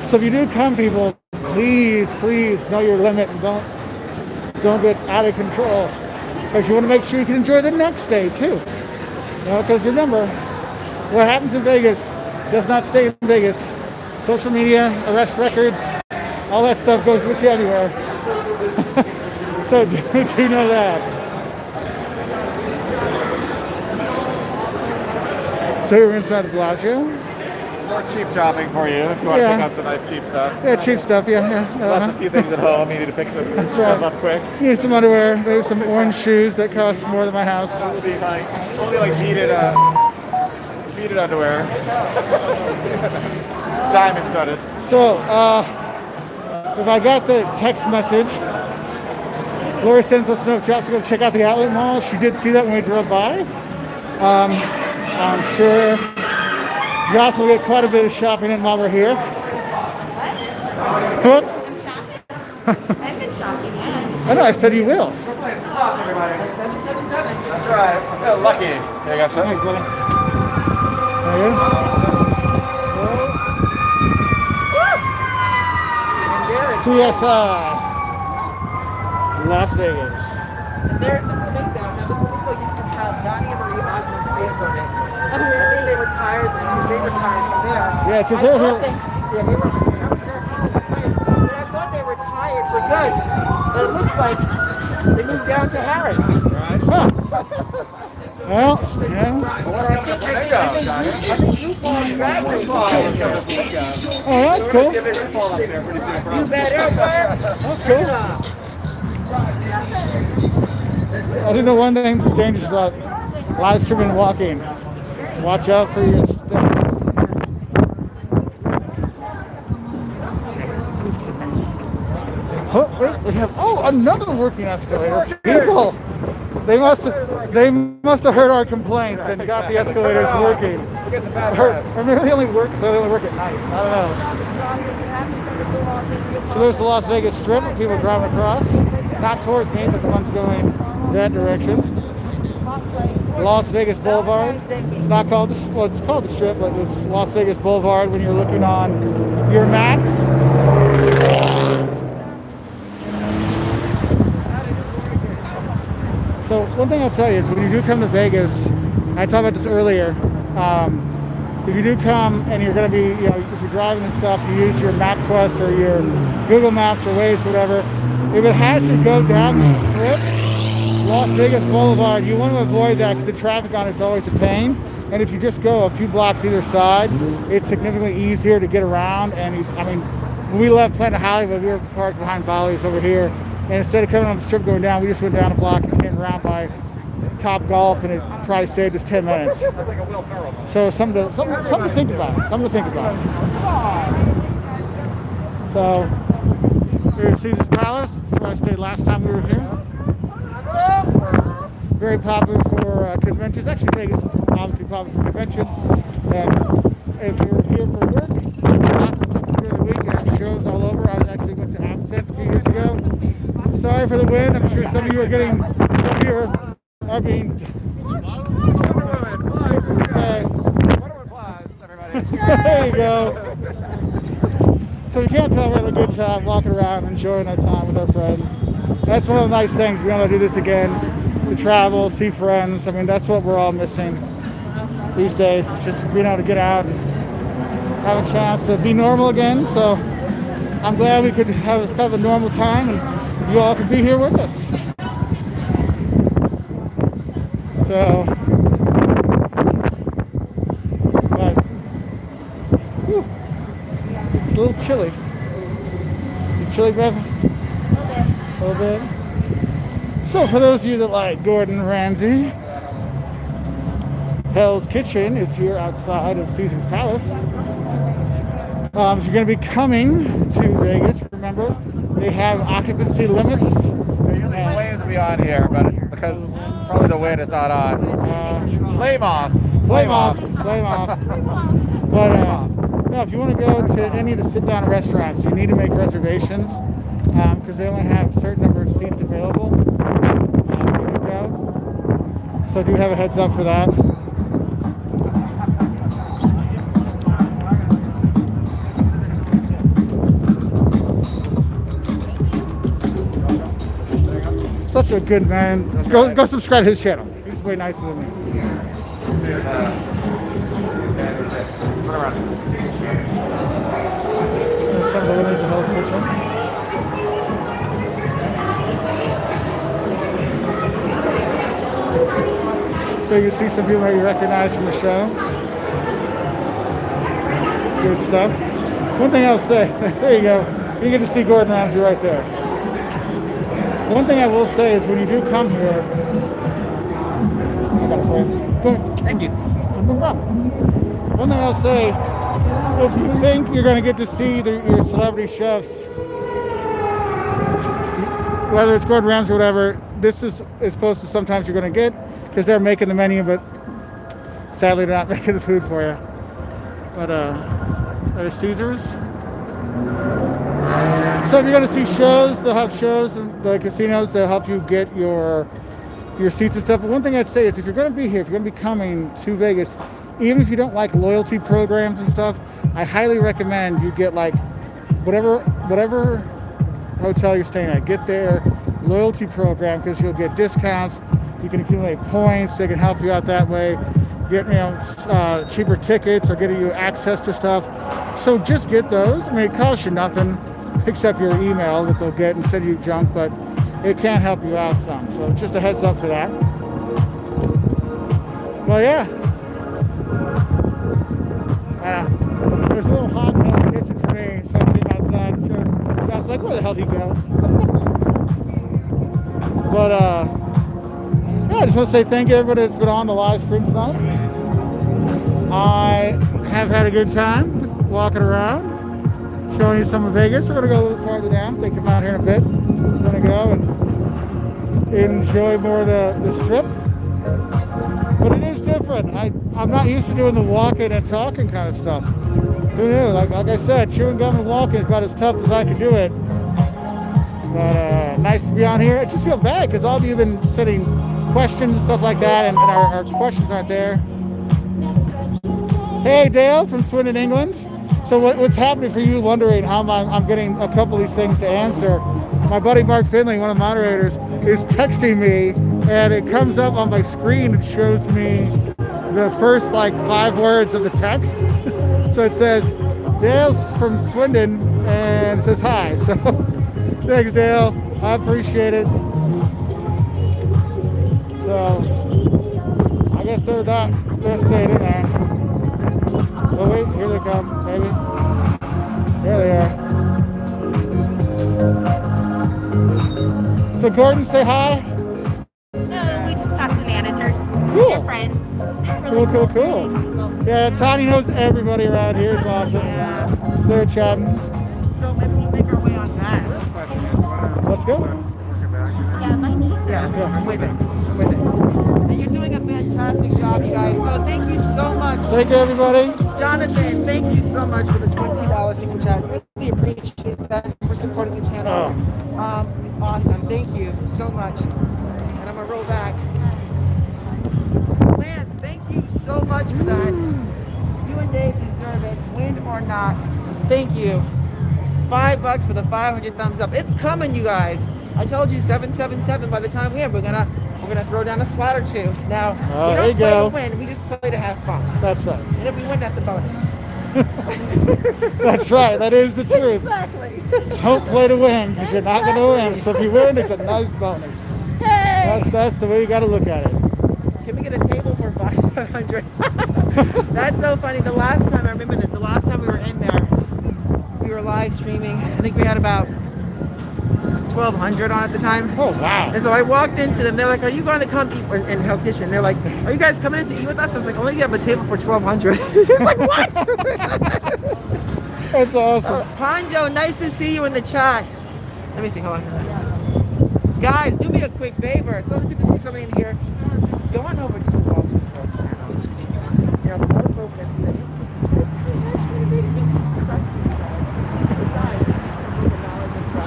So if you do come, people, please know your limit and don't get out of control. Because you want to make sure you can enjoy the next day too. Because remember, what happens in Vegas does not stay in Vegas. Social media, arrest records, all that stuff goes with you everywhere. So do know that. So we're inside the Bellagio. More cheap shopping for you if you want to pick up some nice cheap stuff. Yeah, cheap stuff, yeah. Plus a few things at home you need to pick some stuff up quick. You need some underwear, maybe some orange shoes that cost more than my house. That would be only beaded underwear. Diamond studded. So, if I got the text message, Lori sends us a note. Chelsea, go check out the outlet mall. She did see that when we drove by. I'm sure you also get quite a bit of shopping in while we're here. What? I'm shopping. I've been shopping, yeah. I know, I said you will. We're playing slots, everybody. That's right. I feel lucky. There you go, son. Thanks, buddy. There you go. CSI, Las Vegas. And there's the flamingo. Now the flamingo used to have Donnie and Marie Osmond's face on it. Oh, I think they retired because they retired from there. Yeah, because I they're thought here. they were. I was their house, but I thought they retired for good. But it looks like they moved down to Harris. Huh. Well, yeah. I think you fall back. Oh, that's cool. You better work. That's cool. I didn't know one thing that's dangerous about live streaming and walking. Watch out for your steps. Oh, wait, we have another working escalator. People, they must have heard our complaints and got the escalators working. Or maybe they only work at night. I don't know. So there's the Las Vegas Strip, people driving across. Not towards me, but the ones going that direction. Las Vegas Boulevard. It's not called it's called the Strip, but it's Las Vegas Boulevard when you're looking on your maps. So one thing I'll tell you is when you do come to Vegas, I talked about this earlier, if you do come and you're going to be, if you're driving and stuff, you use your MapQuest or your Google Maps or Waze, whatever. If it has to go down the Strip, Las Vegas Boulevard, you want to avoid that because the traffic on it's always a pain. And if you just go a few blocks either side, it's significantly easier to get around. And when we left Planet Hollywood, we were parked behind Bolly's over here. And instead of coming on the Strip going down, we just went down a block and came around by Top Golf, and it probably saved us 10 minutes. So something to think about. So here's Caesar's Palace. That's where I stayed last time we were here. very popular for conventions. Actually, Vegas is obviously popular for conventions. And if you're here for work, lots of stuff to do in the weekend. Shows all over. I actually went to Absent a few years ago. Sorry for the wind. I'm sure some of you are getting, some of you are being. There you go. So you can't tell we're having a good time walking around, enjoying our time with our friends. That's one of the nice things, being able to do this again, to travel, see friends. I mean, that's what we're all missing these days. It's just being able to get out and have a chance to be normal again. So I'm glad we could have a normal time and you all could be here with us. So, but, whew, it's a little chilly. You chilly, baby? A little bit. So for those of you that like Gordon Ramsay, Hell's Kitchen is here outside of Caesar's Palace. If you're going to be coming to Vegas, remember, they have occupancy limits. Usually flames will be on here, but because probably the wind is not on. Flame off. Flame off. But no, if you want to go to any of the sit-down restaurants, you need to make reservations because they only have a certain number of seats available. Here we go. So do have a heads up for that. Such a good man. Go subscribe to his channel. He's way nicer than me. There's some of the winners of Hell's Kitchen. So you see some people that you recognize from the show. Good stuff. One thing I'll say, there you go. You get to see Gordon Ramsay right there. One thing I will say is when you do come here, I got a friend. Thank you. No problem. One thing I'll say, if you think you're going to get to see your celebrity chefs, whether it's Gordon Ramsay or whatever, this is as close as sometimes you're going to get because they're making the menu, but sadly they're not making the food for you. But there's Caesars. So if you're going to see shows, they'll have shows in the casinos. They'll help you get your seats and stuff. But one thing I'd say is if you're going to be here, if you're going to be coming to Vegas, even if you don't like loyalty programs and stuff, I highly recommend you get like whatever hotel you're staying at, get their loyalty program because you'll get discounts. You can accumulate points. They can help you out that way. Get cheaper tickets or getting you access to stuff. So just get those. I mean, it costs you nothing except your email that they'll get and send you junk, but it can help you out some. So just a heads up for that. Well, yeah. There's a little hot in the kitchen for me, so I came outside. So I was like, where the hell did he go? But yeah, I just want to say thank you everybody that's been on the live stream tonight. I have had a good time walking around, showing you some of Vegas. We're going to go a little farther down, take them out here in a bit. We're going to go and enjoy more of the strip. But it is different. I'm not used to doing the walking and talking kind of stuff. Who knew? Like I said, chewing gum and walking is about as tough as I can do it. But nice to be on here. I just feel bad because all of you have been sending questions and stuff like that, and our questions aren't there. Hey, Dale from Swindon, England. So what's happening for you wondering how I'm getting a couple of these things to answer? My buddy Mark Finley, one of the moderators, is texting me, and it comes up on my screen and shows me the first like 5 words of the text. So it says, Dale's from Swindon, and it says hi. So thanks, Dale. I appreciate it. So I guess they're staying in there. Oh wait, here they come, maybe. There they are. So Gordon, say hi. No, we just talked to the managers. Cool. They're friends. Really Cool. Yeah, Tanya knows everybody around here. It's awesome. Yeah. So they're chatting. So maybe we'll make our way on back. Let's go. Yeah, my knee. Yeah, I'm with it. And you're doing a fantastic job, you guys. Oh, thank you so much. Thank you, everybody. Jonathan, thank you so much for the $20 super chat. Really appreciate that for supporting the channel. Awesome. Thank you so much. And I'm gonna roll back. Lance, thank you so much for that. You and Dave deserve it, win or not. Thank you. $5 for the 500 thumbs up. It's coming, you guys. I told you 777. By the time we end, we're gonna throw down a slot or two. Now we don't play to win. We just play to have fun. That's right. And if we win, that's a bonus. That's right. That is the truth. Exactly. Don't play to win because you're not going to win. So if you win, it's a nice bonus. Hey! That's the way you got to look at it. Can we get a table for 500? That's so funny. The last time, I remember this, the last time we were in there, we were live streaming. I think we had about 1,200 on at the time. Oh, wow. And so I walked into them. They're like, "Are you going to come eat in Hell's Kitchen?" They're like, "Are you guys coming in to eat with us?" I was like, "Only you have a table for 1,200." It's like, what? That's awesome. Panjo, nice to see you in the chat. Let me see. Hold on. Guys, do me a quick favor. It's so good to see somebody in here. Go on over to Wolters channel. You know, the more folks that see that.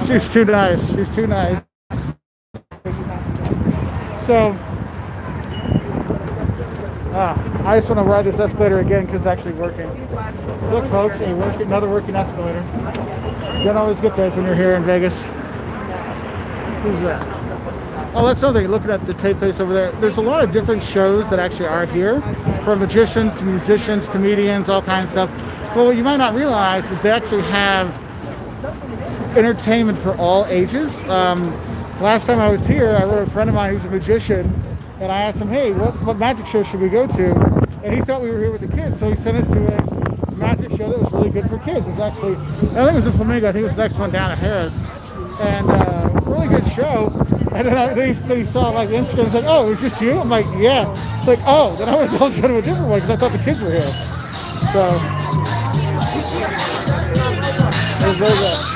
She's too nice. She's too nice. So, I just want to ride this escalator again because it's actually working. Look, folks, another working escalator. You don't always get those when you're here in Vegas. Who's that? Oh, that's something. Looking at the tape face over there. There's a lot of different shows that actually are here, from magicians to musicians, comedians, all kinds of stuff. But what you might not realize is they actually have entertainment for all ages. Last time I was here, I wrote a friend of mine who's a magician, and I asked him, "Hey, what magic show should we go to?" And he thought we were here with the kids, so he sent us to a magic show that was really good for kids. It was actually, I think it was in Flamingo. I think it was the next one down at Harris, and really good show. And then he saw like Instagram, and like, "Oh, it was just you?" I'm like, "Yeah." It's like, "Oh, then I was going to a different one because I thought the kids were here." So it was very good.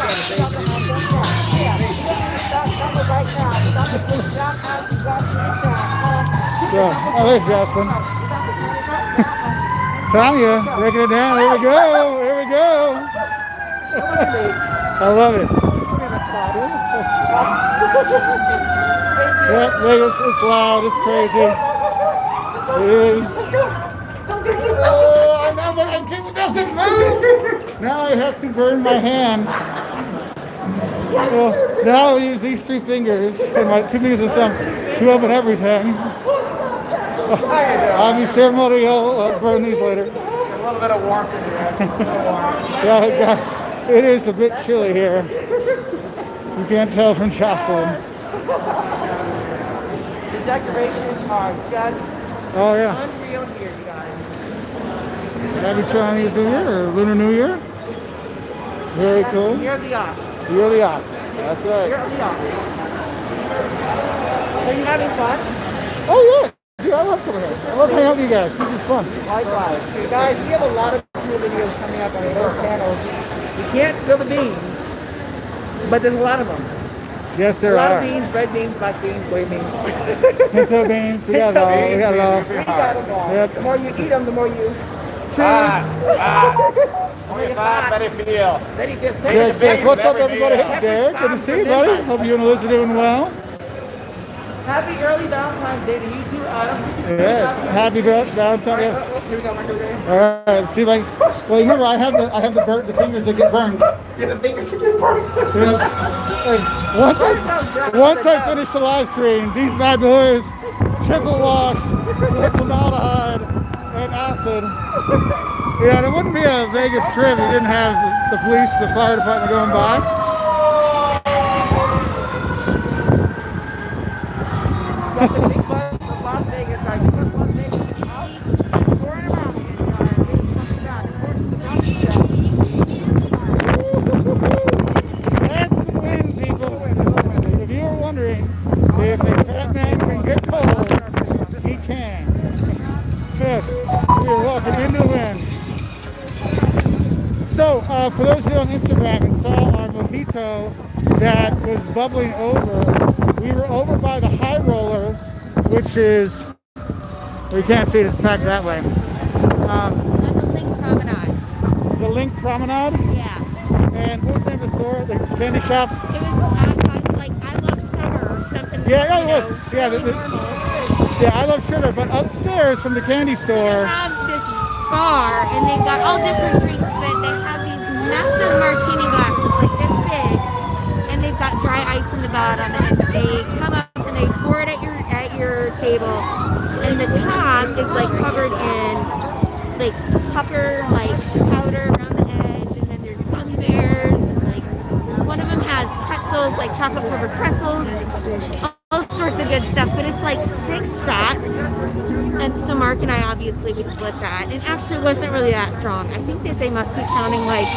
Oh, there's Justin. Tanya, breaking it down. Here we go. Here we go. I love it. Yep, Vegas, it's loud. It's crazy. It is. Oh, I know, but it doesn't move. Now I have to burn my hand. Well, now I'll use these 3 fingers and my 2 fingers and thumb to open everything. I'll be ceremonial. I'll burn these later. A little bit of warmth in here. Yeah, guys, it is a bit chilly here. You can't tell from Jocelyn. The decorations are just unreal here, you guys. Happy Chinese New Year or Lunar New Year. Very cool. Year of the ox. Year of the Ox. That's right. Year of the ox. Are you having fun? Oh yeah. Dude, I love coming here. I love hanging out with you guys. This is fun. Likewise. Guys, we have a lot of cool videos coming up on our channels. We can't spill the beans, but there's a lot of them. Yes, there a lot are. of beans, red beans, black beans, gray beans. Pinto beans. We got it all. We got it all. We got them all. Yep. The more you eat them, the more you Very feel. Very good. Derek says, "What's up, everybody?" Hey, Derek. Good to see you, buddy. Hope you and Liz are doing well. Happy early Valentine's Day to you too, Adam. Yes. Happy Valentine's. Yes. Here we go, Michael. All right. See if I. Well, remember, I have the fingers that get burned. Yeah, the fingers that get burned. Once I finish the live stream, these bad boys, triple washed with formaldehyde and acid. Yeah, it wouldn't be a Vegas trip if you didn't have the police, the fire department going by. Got the big bus from Las Vegas. Las Vegas. Touring around again, guys. Getting something done. Of course, the That's the wind, people. If you were wondering if a fat man can get cold, he can. Yes, we're walking into the wind. So, for those who are on Instagram and saw our mojito that was bubbling over, we were over by the High Roller, which is We can't see it, it's packed that way. On the Link Promenade. The Link Promenade? Yeah. And what was the name of the store? The candy shop? It was like I Love Sugar or something. Yeah, it you was. know, Yeah, really normal. yeah, I Love Sugar, but upstairs from the candy They store. have this bar and they've got all different drinks, but they have these massive martini glasses like this big, and they've got dry ice in the bottom, and they come up and they pour it at your table, and the top is like covered in like pucker like powder around the edge, and then there's gummy bears, and like one of them has pretzels, like chocolate covered pretzels, all sorts of good stuff, but it's like 6 shots. And so Mark and I, obviously, we split that. And actually, it wasn't really that strong. I think that they must be counting like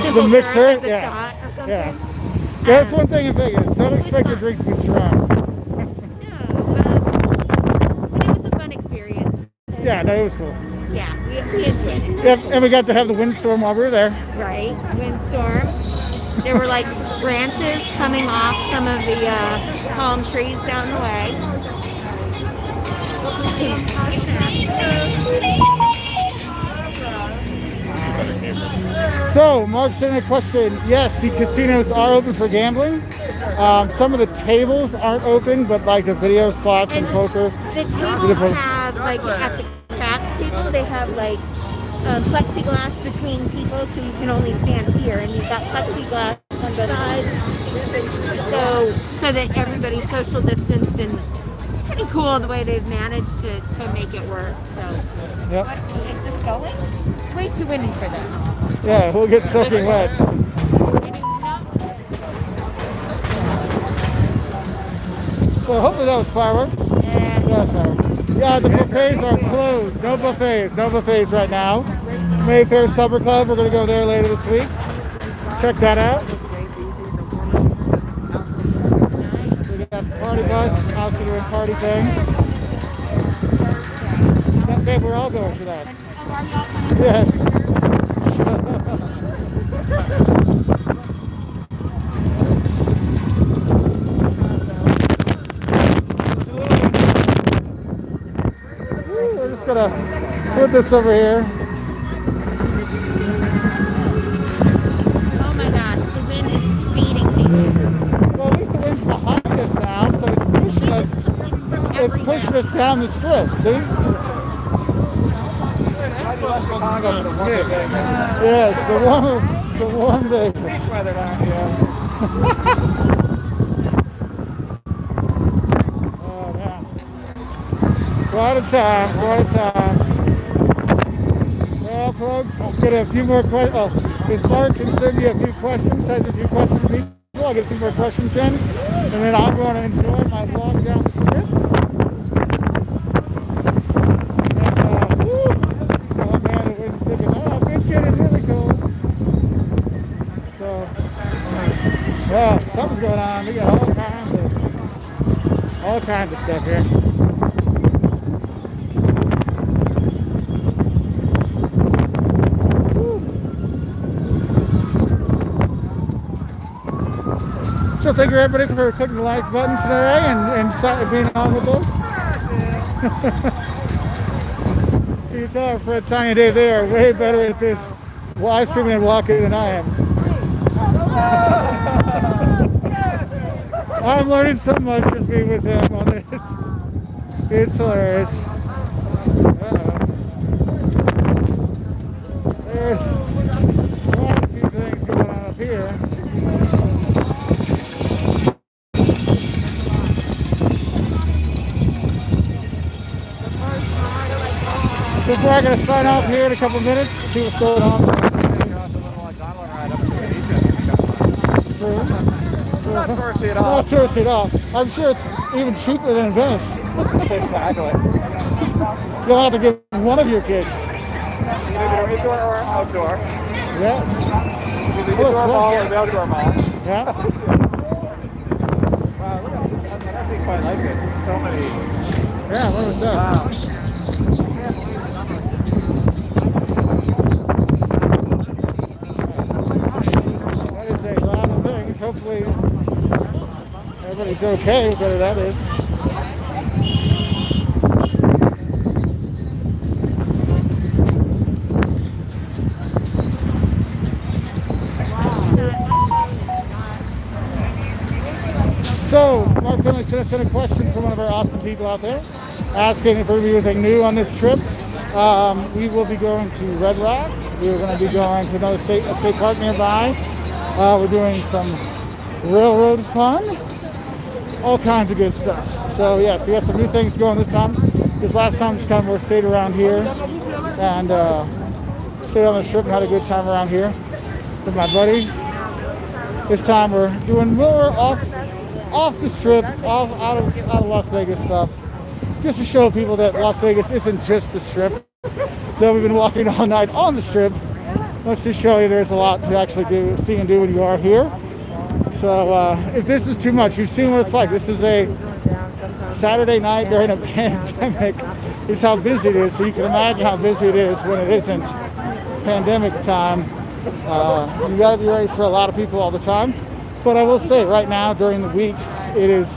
simple The mixer? syrup as a Yeah. shot or something. Yeah. That's one thing in Vegas. Don't expect your drink to be strong. No, but it was a fun experience. And, Yeah, no, it was cool. Yeah, we enjoyed it. Yep, and we got to have the windstorm while we were there. Right, windstorm. There were like branches coming off some of the palm trees down the way. So, Mark sent a question. Yes, the casinos are open for gambling. Some of the tables aren't open, but like the video slots and poker. The tables have, like at the craps table, they have like plexiglass between people, so you can only stand here, and you've got plexiglass on both sides, so that everybody's social distanced, and it's pretty cool the way they've managed to make it work. So, Yep. is this going? It's way too windy for this. Yeah, we'll get soaking wet. And it's not. So hopefully that was fireworks. Yeah, fireworks. Yeah, the buffets are closed. No buffets. No buffets right now. Mayfair Supper Club. We're going to go there later this week. Check that out. We got the party bus out to doing party things. Babe, we're all going to that. Yes. We're just gonna put this over here. Oh my gosh, the wind is beating me. Well, at least the wind's behind us now, so it's pushing us. It's pushing us down the strip. See? Yes, the warm day. Weather down here. Oh man. Quite a time, quite a time. Well, folks, let's get a few more questions. Oh, if Mark can send me a few questions, send a few questions to me. I'll get a few more questions in, and then I'm going to enjoy my walk down the strip. And, woo! Oh man, the wind's picking up. It's getting really cold. So, well, something's going on. We got all kinds of stuff here. So thank you everybody for clicking the like button today and being on with us. You tell our friend Tiny and Dave they are way better at this live streaming and walking than I am. I'm learning so much just being with them on this. It's hilarious. There's quite a few things going on up here. So we're going to sign off here in a couple minutes, see what's going on. True. Not touristy at all. Not touristy at all. I'm sure it's even cheaper than in Venice. Exactly. You'll have to give one of your kids. Either indoor or outdoor. Yeah. Either the indoor mall or the outdoor mall. Yeah. Wow, look at this. I actually quite like this. There's so many. Yeah, what was that? Wow. That is a lot of things. Hopefully everybody's okay, whatever that is. going to send a question from one of our awesome people out there, asking if we're going to be anything new on this trip. We will be going to Red Rock. We're going to be going to another state park nearby. We're doing some railroad fun, all kinds of good stuff. So yes, we got some new things going this time. This last time just kind of more stayed around here and stayed on the strip and had a good time around here with my buddies. This time we're doing more off the strip, out of Las Vegas stuff, just to show people that Las Vegas isn't just the strip. Though we've been walking all night on the strip, let's just show you there's a lot to actually see and do when you are here. So if this is too much, you've seen what it's like. This is a Saturday night during a pandemic. It's how busy it is. So you can imagine how busy it is when it isn't pandemic time. You got to be ready for a lot of people all the time. But I will say right now during the week, it is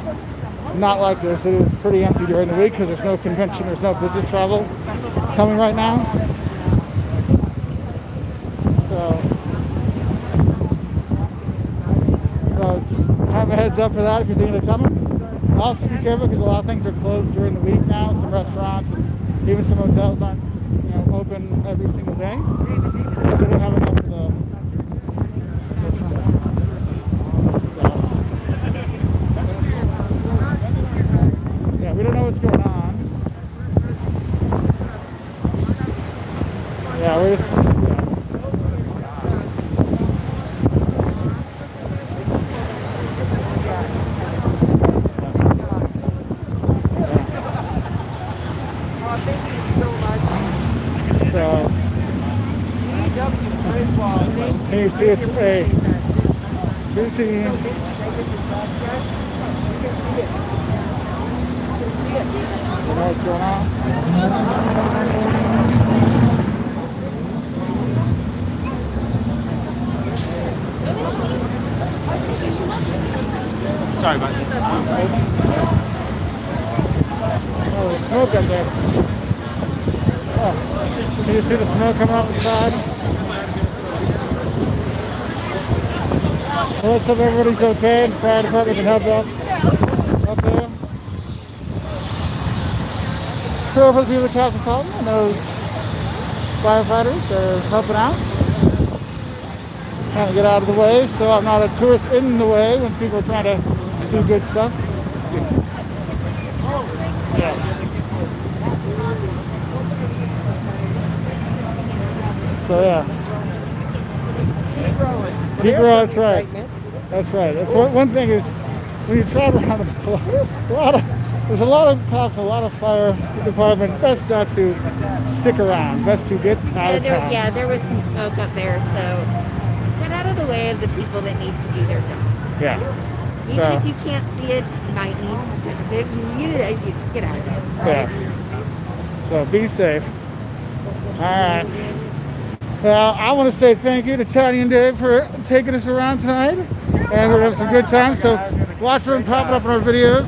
not like this. It is pretty empty during the week because there's no convention, there's no business travel coming right now. So just have a heads up for that if you're thinking of coming. Also be careful because a lot of things are closed during the week now. Some restaurants and even some hotels aren't open every single day because they don't have enough of the yeah, we don't know what's going on. Yeah, we're just can you see it's a busy. You know what's going on? Sorry about that. Oh, there's smoke up there. Oh, can you see the smoke coming off the side? Well, let's hope everybody's okay. The fire department can help out up there. So for the people of Castle Colton and those firefighters, they're helping out. Trying to get out of the way so I'm not a tourist in the way when people are trying to do good stuff. Yeah. So yeah. Keep growing, that's right. That's right. That's one thing is when you travel around, there's a lot of cops, a lot of fire department. Best not to stick around. Best to get out of town. Yeah, there was some smoke up there, so get out of the way of the people that need to do their job. Yeah. Even if you can't see it, you just get out of it. Yeah. So be safe. All right. Well, I want to say thank you to Tony and Dave for taking us around tonight, and we're having some good time. So watch them popping up in our videos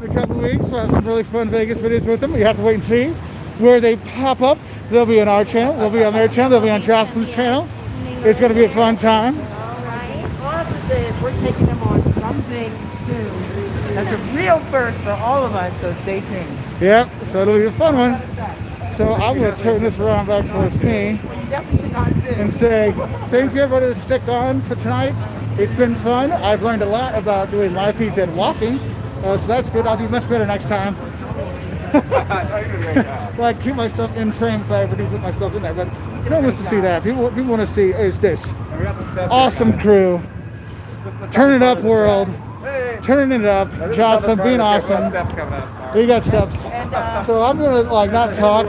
in a couple of weeks. We'll have some really fun Vegas videos with them. You have to wait and see where they pop up. They'll be on our channel. They'll be on their channel. They'll be on Jocelyn's channel. It's going to be a fun time. All I have to say is we're taking them on something soon. That's a real first for all of us, so stay tuned. Yep, so it'll be a fun one. So I'm going to turn this around back towards me and say thank you everybody that stuck on for tonight. It's been fun. I've learned a lot about doing live feeds and walking, so that's good. I'll do much better next time. Like keep myself in frame if I ever do put myself in there, but no one wants to see that. People want to see is this awesome crew, turn it up world, turning it up, Jocelyn being awesome. We got steps. So I'm gonna not talk.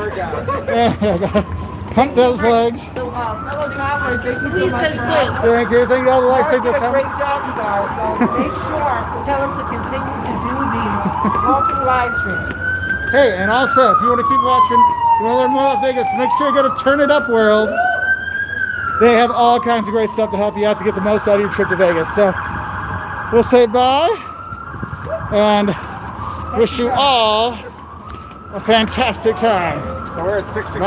Pump those legs. So fellow travelers, thank you so much. Thank you. Thank you all the lights. You did a great job, you guys. So make sure, tell them to continue to do these walking live streams. Hey, and also, if you want to keep watching, you want to learn more about Vegas, make sure you go to Turn It Up World. They have all kinds of great stuff to help you out to get the most out of your trip to Vegas. So we'll say bye and wish you all a fantastic time. So we're at 6 Bye.